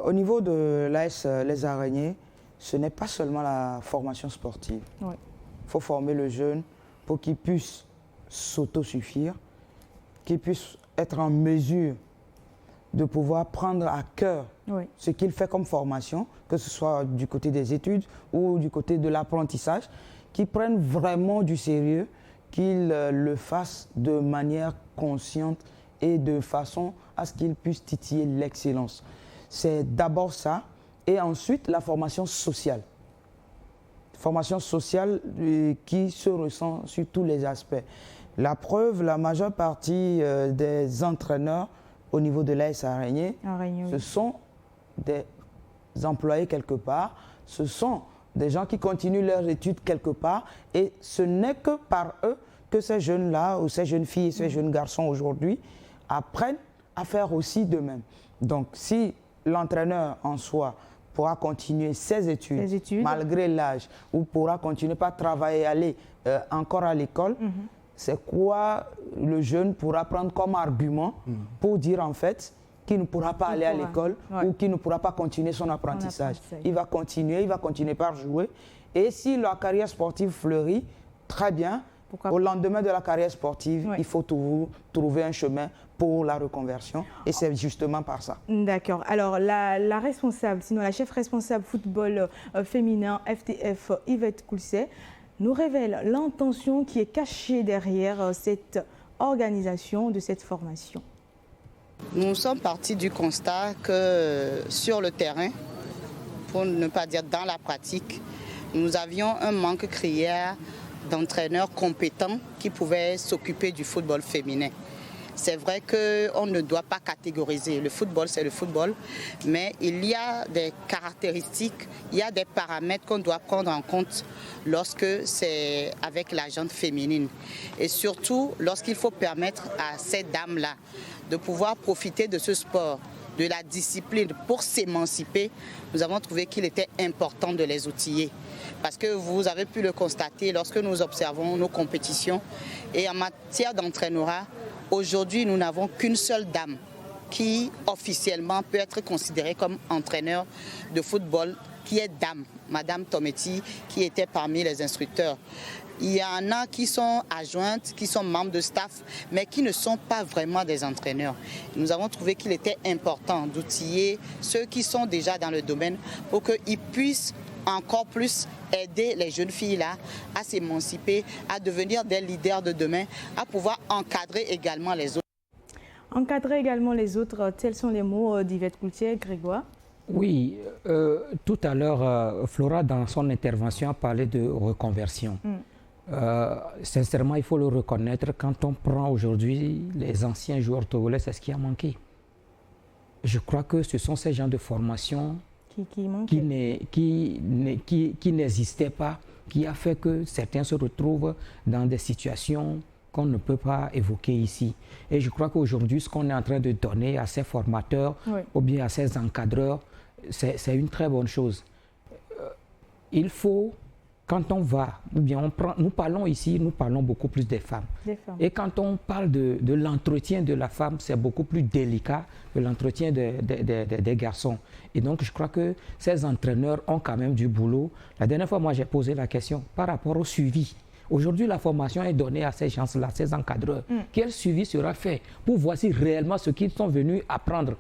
Au niveau de l'AS Les Araignées, ce n'est pas seulement la formation sportive. Il faut former le jeune pour qu'il puisse s'autosuffire, qu'il puisse être en mesure de pouvoir prendre à cœur ce qu'il fait comme formation, que ce soit du côté des études ou du côté de l'apprentissage, qu'il prenne vraiment du sérieux, qu'il le fasse de manière consciente et de façon à ce qu'il puisse titiller l'excellence. C'est d'abord ça, et ensuite la formation sociale. Formation sociale qui se ressent sur tous les aspects. La preuve, la majeure partie des entraîneurs au niveau de l'AS Araignée, ce sont des employés quelque part, ce sont des gens qui continuent leurs études quelque part, et ce n'est que par eux que ces jeunes-là, ou ces jeunes filles et ces jeunes garçons aujourd'hui apprennent à faire aussi de même. Donc si l'entraîneur en soi pourra continuer ses études malgré l'âge, ou pourra continuer par travailler, aller encore à l'école, c'est quoi le jeune pourra prendre comme argument pour dire en fait qu'il ne pourra pas aller à l'école ou qu'il ne pourra pas continuer son apprentissage. Il va continuer par jouer. Et si la carrière sportive fleurit, très bien. Au lendemain de la carrière sportive, il faut trouver un chemin pour la reconversion. Et c'est justement par ça. D'accord. Alors, la responsable, sinon la chef responsable football féminin FTF, Yvette Coulset, nous révèle l'intention qui est cachée derrière cette organisation de cette formation. Nous sommes partis du constat que sur le terrain, pour ne pas dire dans la pratique, nous avions un manque criard d'entraîneurs compétents qui pouvaient s'occuper du football féminin. C'est vrai qu'on ne doit pas catégoriser. Le football, c'est le football, mais il y a des caractéristiques, il y a des paramètres qu'on doit prendre en compte lorsque c'est avec la gente féminine. Et surtout, lorsqu'il faut permettre à ces dames-là de pouvoir profiter de ce sport, de la discipline pour s'émanciper, nous avons trouvé qu'il était important de les outiller. Parce que vous avez pu le constater lorsque nous observons nos compétitions. Et en matière d'entraîneurat, aujourd'hui, nous n'avons qu'une seule dame qui officiellement peut être considérée comme entraîneur de football, qui est dame, Madame Tometti, qui était parmi les instructeurs. Il y en a qui sont adjointes, qui sont membres de staff, mais qui ne sont pas vraiment des entraîneurs. Nous avons trouvé qu'il était important d'outiller ceux qui sont déjà dans le domaine pour qu'ils puissent encore plus aider les jeunes filles-là à s'émanciper, à devenir des leaders de demain, à pouvoir encadrer également les autres. Encadrer également les autres, tels sont les mots d'Yvette Coultet. Grégoire? Oui, tout à l'heure, Flora, dans son intervention, a parlé de reconversion. Sincèrement, il faut le reconnaître, quand on prend aujourd'hui les anciens joueurs togolais, c'est ce qui a manqué. Je crois que ce sont ces gens de formation qui n'existaient pas, qui a fait que certains se retrouvent dans des situations qu'on ne peut pas évoquer ici. Et je crois qu'aujourd'hui, ce qu'on est en train de donner à ces formateurs ou bien à ces encadreurs, c'est une très bonne chose. Il faut, quand on va, ou bien nous parlons ici, nous parlons beaucoup plus des femmes. Et quand on parle de l'entretien de la femme, c'est beaucoup plus délicat que l'entretien des garçons. Et donc, je crois que ces entraîneurs ont quand même du boulot. La dernière fois, moi, j'ai posé la question par rapport au suivi. Aujourd'hui, la formation est donnée à ces gens-là, ces encadreurs. Quel suivi sera fait pour voir si réellement ce qu'ils sont venus apprendre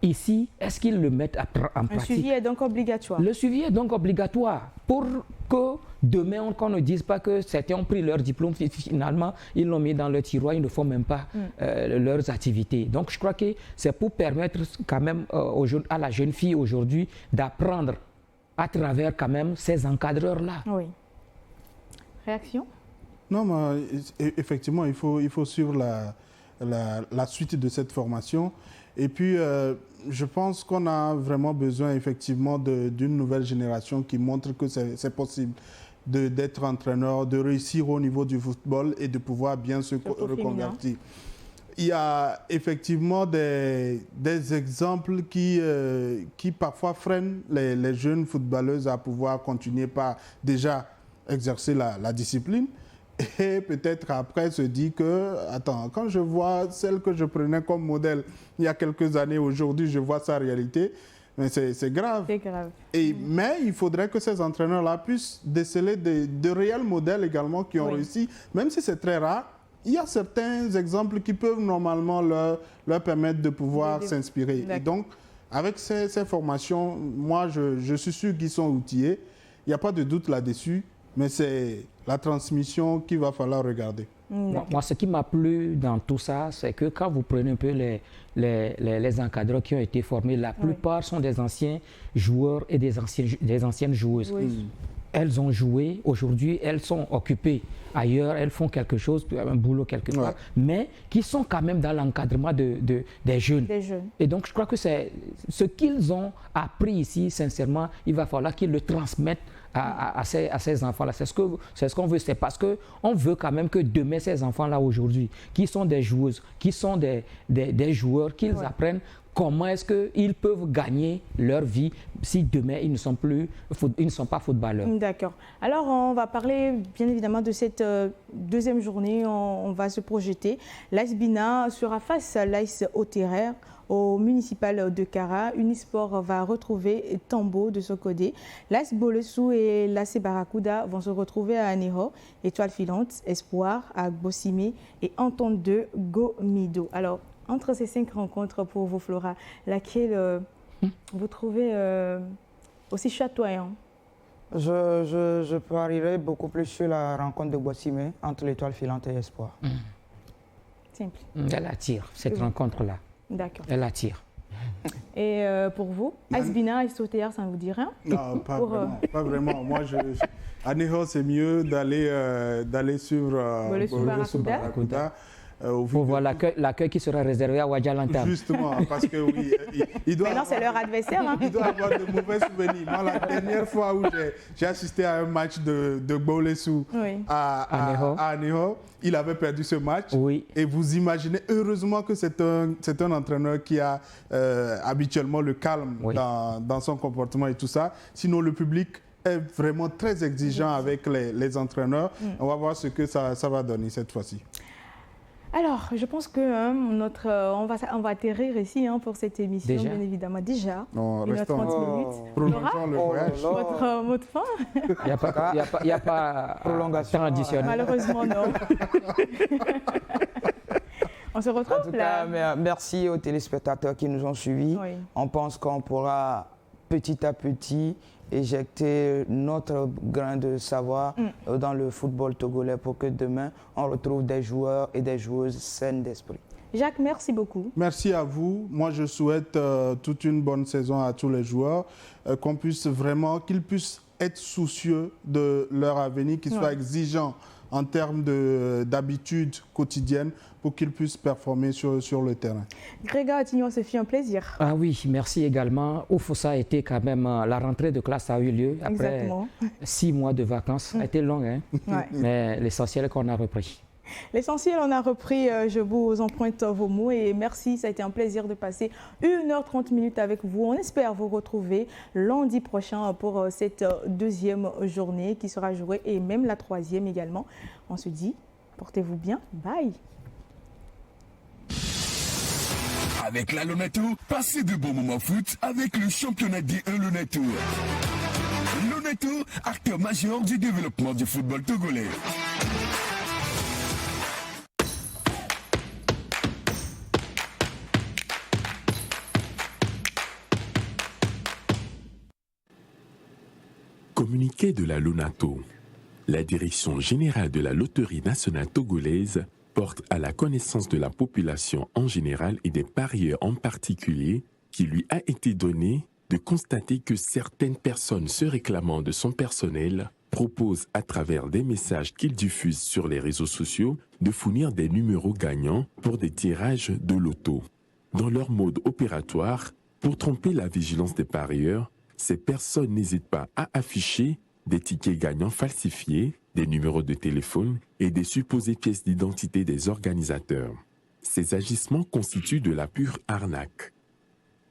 ici, est-ce qu'ils le mettent en pratique? Un suivi est donc obligatoire. Le suivi est donc obligatoire pour que demain, qu'on ne dise pas que certains ont pris leur diplôme, finalement, ils l'ont mis dans le tiroir, ils ne font même pas leurs activités. Donc, je crois que c'est pour permettre quand même à la jeune fille aujourd'hui d'apprendre à travers quand même ces encadreurs-là. Oui. Réaction? Non, mais effectivement, il faut suivre la suite de cette formation. Et puis, je pense qu'on a vraiment besoin effectivement d'une nouvelle génération qui montre que c'est possible d'être entraîneur, de réussir au niveau du football et de pouvoir bien se reconvertir. Il y a effectivement des exemples qui parfois freinent les jeunes footballeuses à pouvoir continuer par déjà exercer la discipline. Et peut-être après se dit que, attends, quand je vois celle que je prenais comme modèle il y a quelques années, aujourd'hui je vois sa réalité, mais c'est grave. C'est grave. Mais il faudrait que ces entraîneurs-là puissent déceler de réels modèles également qui ont réussi, même si c'est très rare. Il y a certains exemples qui peuvent normalement leur permettre de pouvoir s'inspirer. Et donc, avec ces formations, moi je suis sûr qu'ils sont outillés. Il n'y a pas de doute là-dessus. Mais c'est la transmission qu'il va falloir regarder. Moi, ce qui m'a plu dans tout ça, c'est que quand vous prenez un peu les encadreurs qui ont été formés, la plupart sont des anciens joueurs et des anciennes joueuses. Elles ont joué, aujourd'hui elles sont occupées ailleurs, elles font quelque chose, un boulot quelque part, mais qui sont quand même dans l'encadrement des jeunes. Et donc je crois que c'est ce qu'ils ont appris ici, sincèrement, il va falloir qu'ils le transmettent à ces enfants-là. C'est ce qu'on veut, c'est parce qu'on veut quand même que demain, ces enfants-là aujourd'hui, qui sont des joueuses, qui sont des joueurs, qu'ils apprennent comment est-ce qu'ils peuvent gagner leur vie si demain ils ne sont pas footballeurs. D'accord. Alors on va parler bien évidemment de cette deuxième journée, on va se projeter. L'AS Bina sera face à l'AS Otterer au municipal de Kara. Unisport va retrouver Tambo de Sokodé. L'AS Bolesou et l'AS Barracuda vont se retrouver à Aného. Étoile filante, Espoir à Bossimé et Entente de Gomido. Alors, entre ces 5 rencontres pour vous, Flora, laquelle vous trouvez aussi chatoyant? Je parierais beaucoup plus sur la rencontre de Bossimé entre l'Étoile filante et Espoir. Simple. Elle attire, cette rencontre-là. D'accord. Elle attire. Et pour vous, AS Bina et Sotéar, ça ne vous dit rien? Non, pas vraiment. Moi, à Ného, c'est mieux d'aller sur Barracuda. Pour voir l'accueil qui sera réservé à Wadjalanta. Justement, parce que oui, il doit. Maintenant, c'est leur adversaire. Il doit avoir de mauvais souvenirs. Moi, la dernière fois où j'ai assisté à un match de Bolesou à Aného, il avait perdu ce match. Oui. Et vous imaginez, heureusement que c'est un entraîneur qui a habituellement le calme dans son comportement et tout ça. Sinon, le public est vraiment très exigeant avec les entraîneurs. On va voir ce que ça va donner cette fois-ci. Alors, je pense que on va atterrir ici pour cette émission, bien évidemment. Déjà, non, 1h30 minutes. Prolongeons le voyage. Votre mot de fin? Il n'y a pas prolongation additionnelle. Malheureusement, non. On se retrouve en tout cas, merci aux téléspectateurs qui nous ont suivis. Oui. On pense qu'on pourra petit à petit éjecter notre grain de savoir dans le football togolais pour que demain, on retrouve des joueurs et des joueuses saines d'esprit. Jacques, merci beaucoup. Merci à vous. Moi, je souhaite toute une bonne saison à tous les joueurs, qu'ils puissent être soucieux de leur avenir, qu'ils soient exigeants en termes d'habitudes quotidiennes pour qu'ils puissent performer sur le terrain. Grégoire Attignon, ce fut un plaisir. Ah oui, merci également. Ouf, ça a été quand même, la rentrée de classe a eu lieu après 6 mois de vacances. Ça a été long, hein? Mais l'essentiel est qu'on a repris. L'essentiel, on a repris. Je vous emprunte vos mots et merci. Ça a été un plaisir de passer 1h30 avec vous. On espère vous retrouver lundi prochain pour cette deuxième journée qui sera jouée et même la troisième également. On se dit, portez-vous bien. Bye. Avec la Lonato, passez de bons moments foot avec le championnat D1 Lonato. Lonato, acteur majeur du développement du football togolais. Communiqué de la Lonato. La Direction générale de la Loterie nationale togolaise porte à la connaissance de la population en général et des parieurs en particulier qu'il lui a été donné de constater que certaines personnes se réclamant de son personnel proposent à travers des messages qu'ils diffusent sur les réseaux sociaux de fournir des numéros gagnants pour des tirages de loto. Dans leur mode opératoire, pour tromper la vigilance des parieurs, ces personnes n'hésitent pas à afficher des tickets gagnants falsifiés, des numéros de téléphone et des supposées pièces d'identité des organisateurs. Ces agissements constituent de la pure arnaque.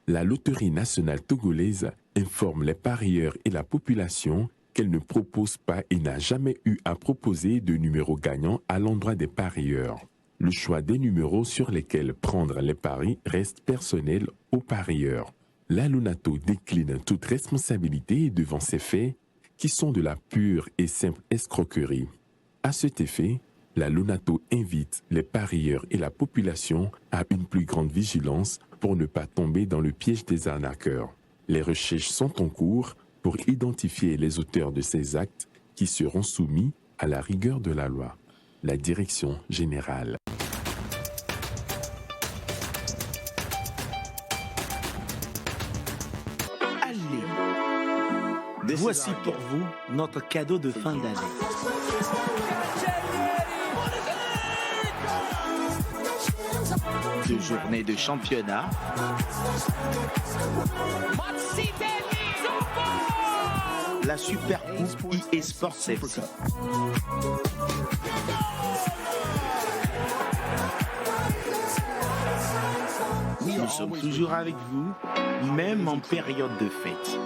La Loterie nationale togolaise informe les parieurs et la population qu'elle ne propose pas et n'a jamais eu à proposer de numéros gagnants à l'endroit des parieurs. Le choix des numéros sur lesquels prendre les paris reste personnel aux parieurs. La Lonato décline toute responsabilité devant ces faits qui sont de la pure et simple escroquerie. À cet effet, la Lonato invite les parieurs et la population à une plus grande vigilance pour ne pas tomber dans le piège des arnaqueurs. Les recherches sont en cours pour identifier les auteurs de ces actes qui seront soumis à la rigueur de la loi. La Direction générale. Voici pour vous notre cadeau de fin d'année. Deux journées de championnat. La Super Coupe eSports FC. Nous sommes toujours avec vous, même en période de fête.